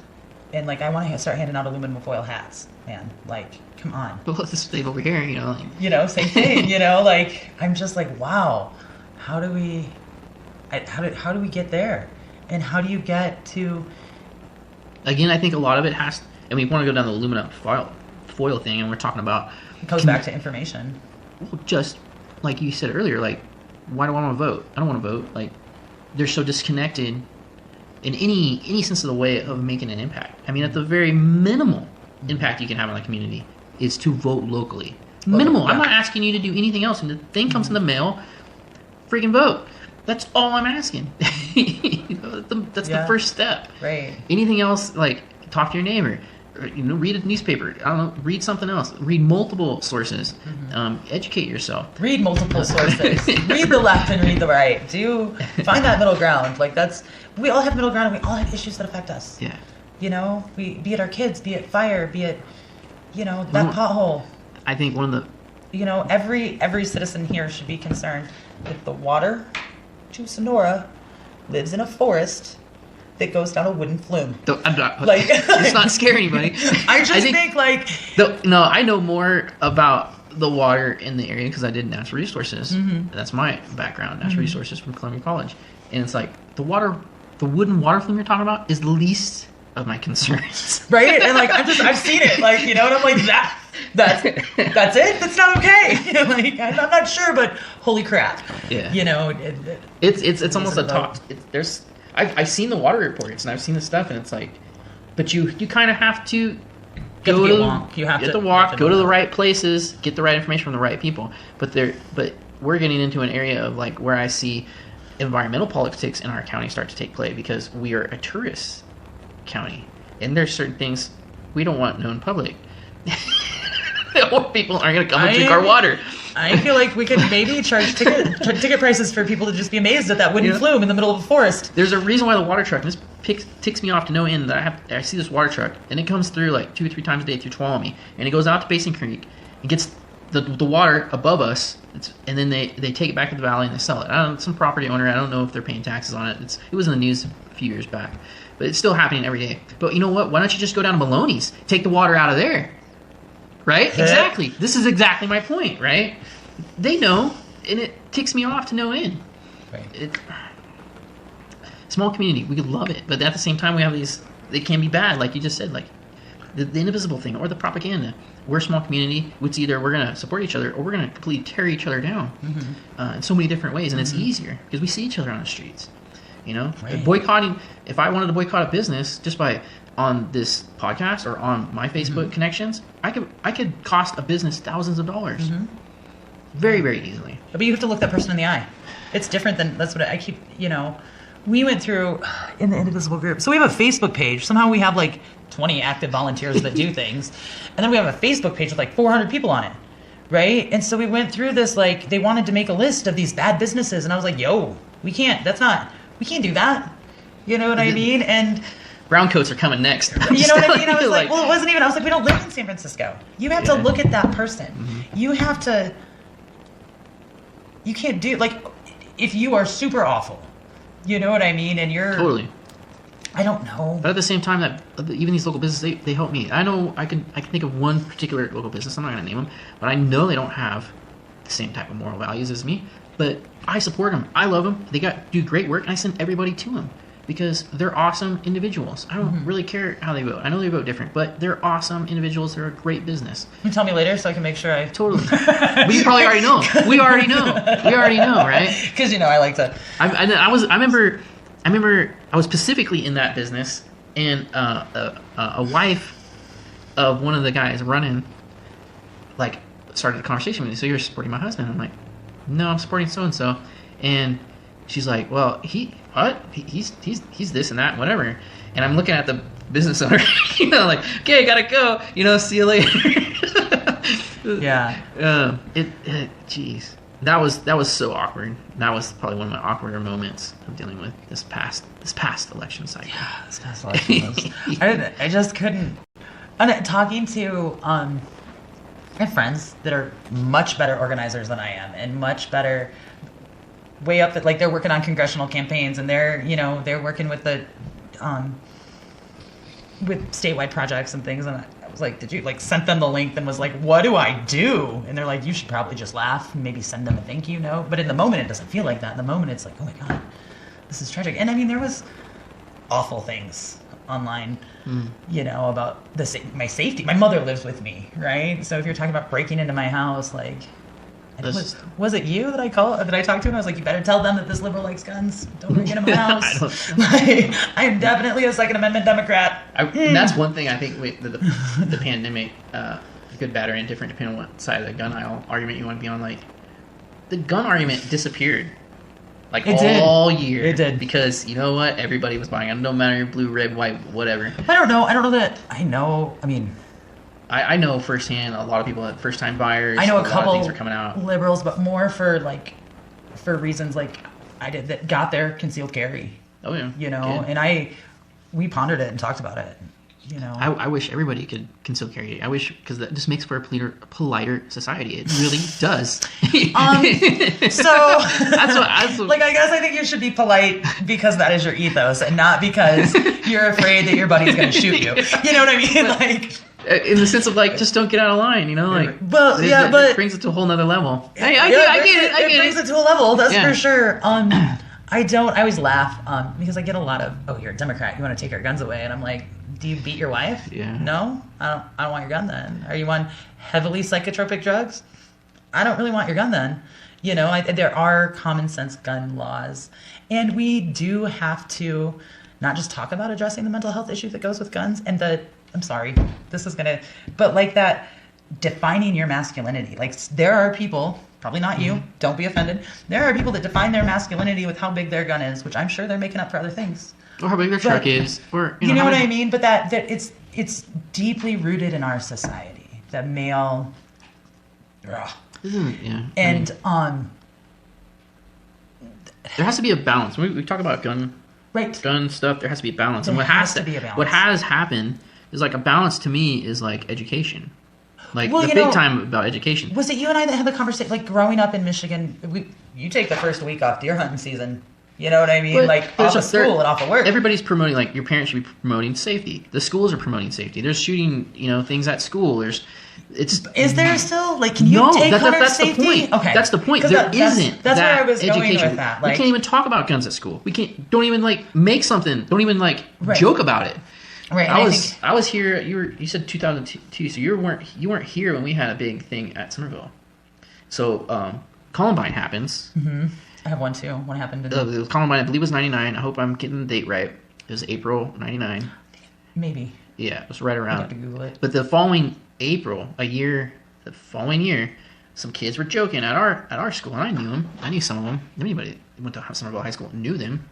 and like I want to start handing out aluminum foil hats, man. Like, come on.
Well, this thing over here, you know. Like...
You know, same thing. You know, like I'm just like, wow. How do we get there? And how do you get to?
Again, I think a lot of it has. And we want to go down the aluminum foil thing, and we're talking about.
It goes back to information.
Well, just like you said earlier, like, why do I want to vote? I don't want to vote. Like, they're so disconnected in any sense of the way of making an impact. I mean, at the very minimal impact you can have on the community is to vote locally. Minimal. Yeah. I'm not asking you to do anything else. And the thing comes in the mail, freaking vote. That's all I'm asking. You know, that's the first step.
Right.
Anything else, like, talk to your neighbor. You know, read a newspaper. I don't know. Read something else. Read multiple sources. Educate yourself.
Read multiple sources. Read the left and read the right. Find that middle ground. Like we all have middle ground. And we all have issues that affect us.
Yeah.
You know, be it our kids, be it fire, be it, you know, that pothole.
I think one of the.
You know, every citizen here should be concerned that the water to Sonora lives in a forest that goes down a wooden flume.
I'm not, like, let's not scare anybody.
I think like...
No, I know more about the water in the area because I did natural resources. That's my background, natural resources from Columbia College. And it's like, the wooden water flume you're talking about is the least of my concerns.
Right? And like, I've seen it, like, you know, and I'm like, that's it? That's not okay. Like, I'm not sure, but holy crap.
Yeah.
You know,
it's almost a talk. I've seen the water reports and I've seen the stuff and it's like, but you kind of have to go
to
to
walk. You have
get
to
the walk, go to the
know.
right places, get the right information from the right people. But we're getting into an area of like where I see environmental politics in our county start to take play because we are a tourist county, and there's certain things we don't want known public. People aren't going to come and drink our water.
I feel like we could maybe charge ticket prices for people to just be amazed at that wooden flume in the middle of a forest.
There's a reason why the water truck, and this ticks me off to no end, that I see this water truck, and it comes through like 2 or 3 times a day through Tuolumne, and it goes out to Basin Creek, and gets the water above us, and then they take it back to the valley and they sell it. Some property owner, I don't know if they're paying taxes on it. It was in the news a few years back, but it's still happening every day. But you know what? Why don't you just go down to Maloney's, take the water out of there? Right? Exactly. This is exactly my point, right? They know, and it ticks me off to no end. Right. Small community, we could love it, but at the same time, we have these. They can be bad, like you just said, like the indivisible thing or the propaganda. We're a small community. It's either we're gonna support each other or we're gonna completely tear each other down in so many different ways, and it's easier because we see each other on the streets. You know, boycotting. If I wanted to boycott a business just by on this podcast or on my Facebook connections, I could cost a business thousands of dollars, very, very easily.
But you have to look that person in the eye. It's different than that's what I keep. You know, we went through in the Indivisible group. So we have a Facebook page. Somehow we have like 20 active volunteers that do things, and then we have a Facebook page with like 400 people on it, right? And so we went through this like they wanted to make a list of these bad businesses, and I was like, yo, we can't do that. You know what I mean? And
brown coats are coming next.
You know what I mean? I was like, well, it wasn't even. I was like, we don't live in San Francisco. You have to look at that person. You have to. You can't do like if you are super awful. You know what I mean? And you're
totally.
I don't know.
But at the same time, that even these local businesses, they help me. I know I can think of one particular local business. I'm not going to name them, but I know they don't have the same type of moral values as me. But I support them. I love them. They do great work, and I send everybody to them because they're awesome individuals. I don't really care how they vote. I know they vote different, but they're awesome individuals. They're a great business.
You tell me later so I can make sure I
totally. We probably already know. We already know, right?
Because I like to.
I remember I was specifically in that business, and a wife of one of the guys running, like, started a conversation with me. So you're supporting my husband? I'm like, no, I'm supporting so and so, and she's like, well, he's this and that, and whatever. And I'm looking at the business owner, like, okay, gotta go, see you later.
Yeah.
Jeez. That was so awkward. That was probably one of my awkwarder moments of dealing with this past election cycle.
Yeah, this past election was, I just couldn't. And talking to I have friends that are much better organizers than I am, and much better, way up that like they're working on congressional campaigns, and they're working with the with statewide projects and things, and I was like, did you like sent them the link and was like, what do I do? And they're like, you should probably just laugh and maybe send them a thank you note. But in the moment it doesn't feel like that. In the moment it's like, oh my god, this is tragic. And I mean, there was awful things online, about my safety. My mother lives with me, right? So if you're talking about breaking into my house, like, was it you that I talked to? And I was like, you better tell them that this liberal likes guns. Don't break into my house. I'm definitely a Second Amendment Democrat.
That's one thing I think the pandemic, good, bad, or indifferent, depending on what side of the gun aisle argument you want to be on. Like, the gun argument disappeared. Like, all year.
It did.
Because, you know what? Everybody was buying them. No matter blue, red, white, whatever.
I don't know that I know. I mean,
I know firsthand a lot of people, first-time buyers.
I know a couple
things are coming out.
Liberals, but more for reasons like I did that got their concealed carry.
Oh yeah.
And we pondered it and talked about it.
I wish everybody could conceal carry. I wish, because that just makes for a politer society. It really does.
So that's what, like, I guess I think you should be polite because that is your ethos, and not because you're afraid that your buddy's going to shoot you. You know what I mean? Like, in
the sense of like, just don't get out of line. Like,
well, yeah, but
it brings it to a whole nother level. Hey, I get it.
It brings it to a level. That's for sure. I always laugh because I get a lot of, oh, you're a Democrat, you want to take our guns away, and I'm like, do you beat your wife?
Yeah.
No, I don't want your gun then. Are you on heavily psychotropic drugs? I don't really want your gun then. There are common sense gun laws, and we do have to not just talk about addressing the mental health issue that goes with guns and the I'm sorry, this is gonna, but like that defining your masculinity. Like there are people, probably not you, don't be offended. There are people that define their masculinity with how big their gun is, which I'm sure they're making up for other things.
Or how big their truck is, or
you know what I mean. But that it's deeply rooted in our society. The male,
yeah,
and
there has to be a balance. We talk about gun stuff. There has to be a balance, and what has happened is like a balance to me is like education. Like the big time about education.
Was it you and I that had the conversation? Like growing up in Michigan, you take the first week off deer hunting season. You know what I mean? But like off of school and off of work.
Everybody's promoting, like your parents should be promoting safety. The schools are promoting safety. There's shooting, things at school. Is
there still like can you take
that's
safety?
The point.
Okay,
that's the point. There isn't.
That's
that
where I was
education.
going with that. Like,
we can't even talk about guns at school. Don't even like make something. Don't even like joke about it.
Right.
I was here. You said 2002, so you weren't here when we had a big thing at Somerville. So Columbine happens.
Mm-hmm. I have one too. What happened?
Columbine, I believe, was 99. I hope I'm getting the date right. It was April 99.
Maybe.
Yeah, it was right around.
I have to Google it.
But the following April, the following year, some kids were joking at our school, and I knew them. I knew some of them. Anybody that went to Somerville High School knew them.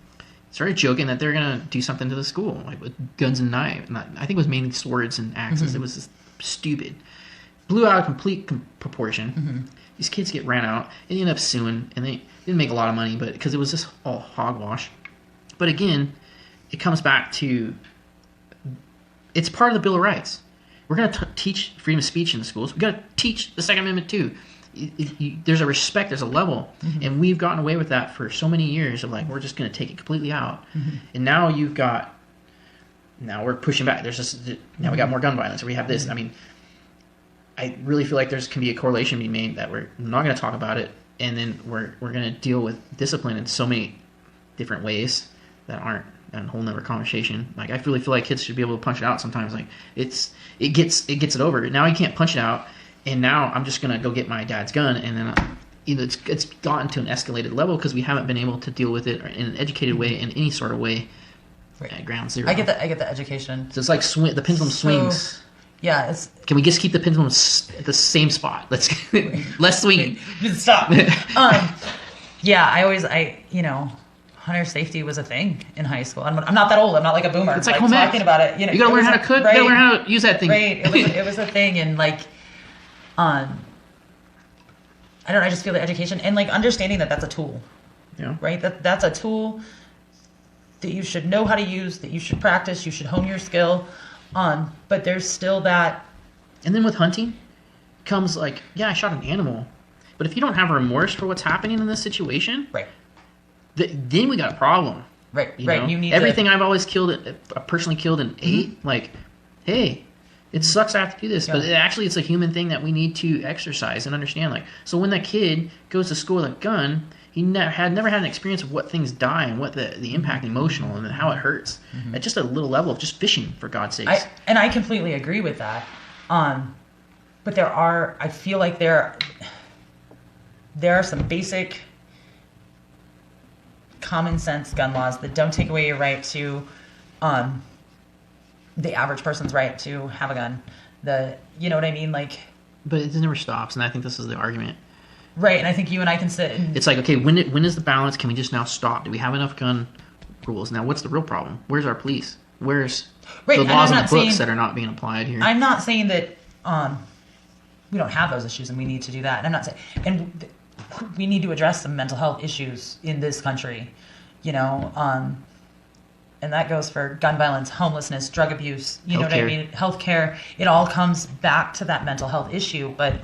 Started joking that they're gonna do something to the school, like with guns and knives. I think it was mainly swords and axes. Mm-hmm. It was just stupid. Blew out of complete proportion. Mm-hmm. These kids get ran out and they end up suing, and they didn't make a lot of money, but because it was just all hogwash. But again, it comes back to it's part of the Bill of Rights. We're going to teach freedom of speech in the schools. We've got to teach the Second Amendment too. There's a respect, there's a level, mm-hmm. and we've gotten away with that for so many years of like we're just going to take it completely out. Mm-hmm. And now we're pushing back. Now we got more gun violence, or we have this. I mean, I really feel like can be a correlation to be made that we're not going to talk about it, and then we're going to deal with discipline in so many different ways that aren't a whole nother conversation. Like I really feel like kids should be able to punch it out sometimes. Like it gets it over. Now you can't punch it out, and now I'm just going to go get my dad's gun, and then it's gotten to an escalated level because we haven't been able to deal with it in an educated way, in any sort of way. Right. At ground zero.
I get the education.
So it's like the pendulum swings.
Yeah,
Can we just keep the pendulum at the same spot? Let's less swinging.
Stop. Yeah, hunter safety was a thing in high school. I'm not that old. I'm not like a boomer.
It's like
talking about it.
You gotta learn how to cook.
Right,
you gotta learn how to use that thing.
Right. It was a thing, and like, I don't know. I just feel the education and like understanding that that's a tool.
Yeah.
Right. That's a tool that you should know how to use. That you should practice. You should hone your skill. But there's still that.
And then with hunting comes like, yeah, I shot an animal. But if you don't have remorse for what's happening in this situation,
right,
then we got a problem.
Right, right. You need
everything I've always personally killed and ate. Like, hey, it sucks I have to do this, but it's a human thing that we need to exercise and understand. Like, so when that kid goes to school with a gun, he never had an experience of what things die and what the impact emotional and how it hurts at just a little level of just fishing, for God's sakes.
I completely agree with that. But I feel like there are some basic common sense gun laws that don't take away your right to, the average person's right to have a gun. You know what I mean? Like, but
it never stops, and I think this is the argument.
Right, and I think you and I can sit and...
It's like, okay, when is the balance? Can we just now stop? Do we have enough gun rules? Now, what's the real problem? Where's our police? Where's the laws in the books that are not being applied here?
I'm not saying that we don't have those issues and we need to do that. And I'm not saying... And we need to address some mental health issues in this country, and that goes for gun violence, homelessness, drug abuse, you know what I mean? Healthcare. It all comes back to that mental health issue, but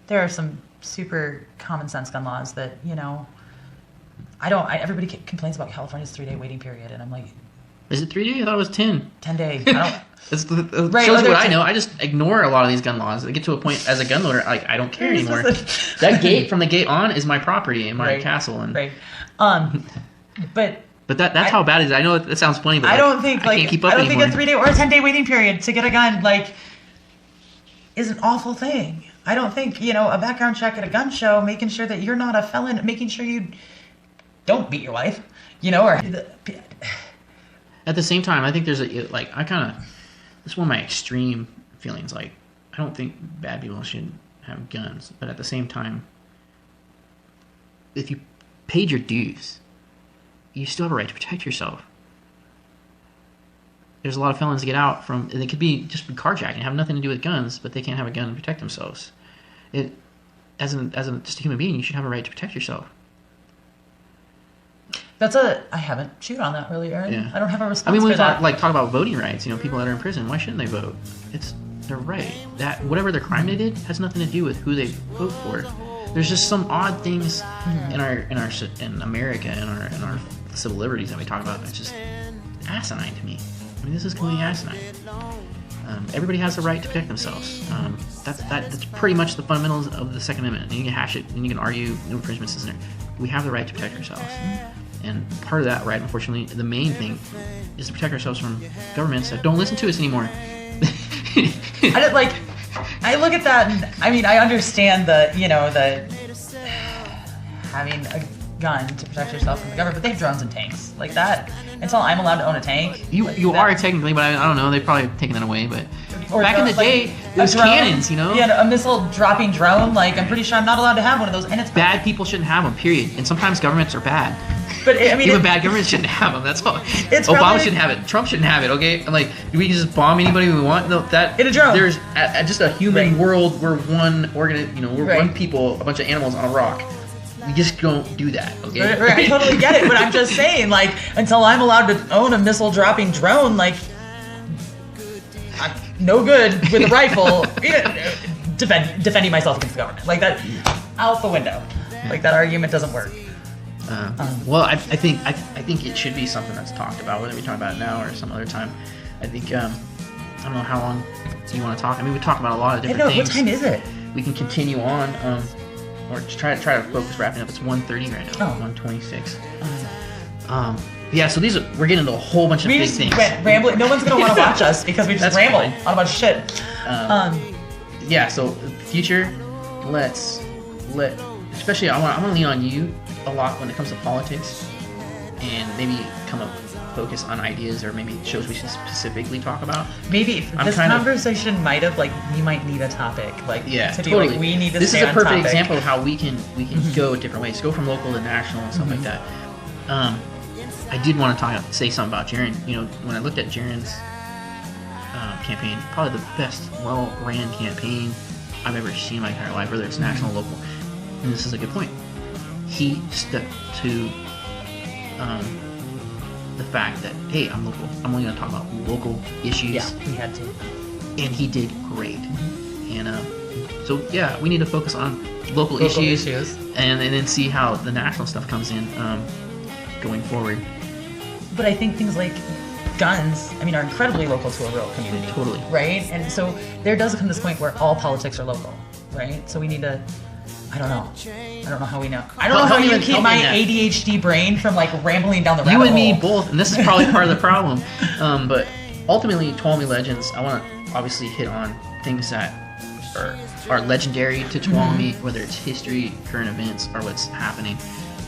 there are some super common sense gun laws that, everybody complains about California's 3-day waiting period, and I'm like,
is it 3 days? I thought it was 10.
10 days. I don't.
It shows what I know. I just ignore a lot of these gun laws. I get to a point as a gun loader, like I don't care anymore. That gate from the gate on is my property and my castle. And
but
that's how bad it is. I know that sounds funny, but
I don't think
I can't keep up
I don't
anymore.
think a 3-day or a 10-day waiting period to get a gun is an awful thing. I don't think a background check at a gun show, making sure that you're not a felon, making sure you don't beat your wife, or.
At the same time, I think there's this is one of my extreme feelings. Like, I don't think bad people should have guns, but at the same time, if you paid your dues, you still have a right to protect yourself. There's a lot of felons that get out from, and they could be just carjacking, have nothing to do with guns, but they can't have a gun and protect themselves. As just a human being, you should have a right to protect yourself.
I haven't chewed on that really, Aaron.
Yeah.
I don't have a response.
I mean, we
for that.
talk about voting rights. People that are in prison, why shouldn't they vote? It's their right. That whatever their crime they did has nothing to do with who they vote for. There's just some odd things in America in our civil liberties that we talk about. It's just asinine to me. I mean, this is completely asinine. Everybody has the right to protect themselves. That's pretty much the fundamentals of the Second Amendment. And you can hash it, and you can argue no infringements, isn't there? We have the right to protect ourselves. And part of that right, unfortunately, the main thing is to protect ourselves from governments that don't listen to us anymore.
I look at that, and I mean, I understand the having a gun to protect yourself from the government, but they have drones and tanks like that. Until I'm allowed to own a tank.
You are technically, but I don't know. They've probably taken that away. But back in the day, it was cannons,
Yeah, a missile dropping drone. Like, I'm pretty sure I'm not allowed to have one of those. And it's
bad people shouldn't have them. Period. And sometimes governments are bad.
But I mean,
even bad governments shouldn't have them. That's all. Obama shouldn't have it. Trump shouldn't have it. Okay, and like we can just bomb anybody we want. No, that
in a drone.
There's just a human world. We're one we're one people, a bunch of animals on a rock. We just don't do that, okay?
Right, I totally get it, but I'm just saying, like, until I'm allowed to own a missile-dropping drone, like, I'm no good with a rifle defending myself against the government. Like, that, out the window. Like, that argument doesn't work.
Well, I think it should be something that's talked about, whether we talk about it now or some other time. I think, I don't know how long you want to talk. I mean, we talk about a lot of different things.
What time is it?
We can continue on. Or just try to focus wrapping up. It's 1:30 right now. 1:26. Yeah. So we're getting into a whole bunch of big things.
Rambling. No one's gonna want to watch us because we just ramble on a bunch of shit.
Yeah. So future, especially I want to lean on you a lot when it comes to politics, and maybe come up focus on ideas or maybe shows we should specifically talk about.
Maybe this conversation might have we might need a topic
totally.
Be we need to.
This is a perfect example of how we can go different ways, go from local to national and stuff like that. I did want to say something about Jaron. When I looked at Jaron's campaign, probably the best well-ran campaign I've ever seen in my entire life, whether it's national or local. And this is a good point. He stepped to the fact that, hey, I'm local. I'm only going to talk about local issues.
Yeah, he had to.
And he did great. And so, yeah, we need to focus on local issues. And then see how the national stuff comes in going forward.
But I think things like guns, are incredibly local to a rural community.
Totally.
Right? And so there does come this point where all politics are local, right? So we need to... I don't know how we know. I don't know how you keep my ADHD brain from rambling down the rabbit hole.
You and me both, and this is probably part of the problem. But ultimately, Tuolumne Legends, I want to obviously hit on things that are legendary to Tuolumne, whether it's history, current events, or what's happening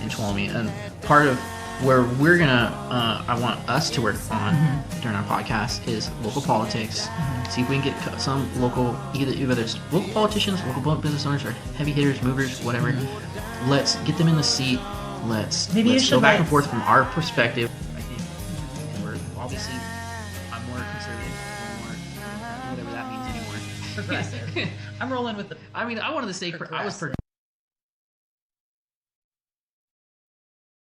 in Tuolumne. And part of where we're gonna, I want us to work on during our podcast is local politics. See if we can get some local, whether it's local politicians, local business owners, or heavy hitters, movers, whatever. Let's get them in the seat. Let's go back and forth from our perspective. I think we're obviously, I'm more conservative, whatever that means anymore.
Progressive. I'm rolling with the.
I wanted to say I was progressive.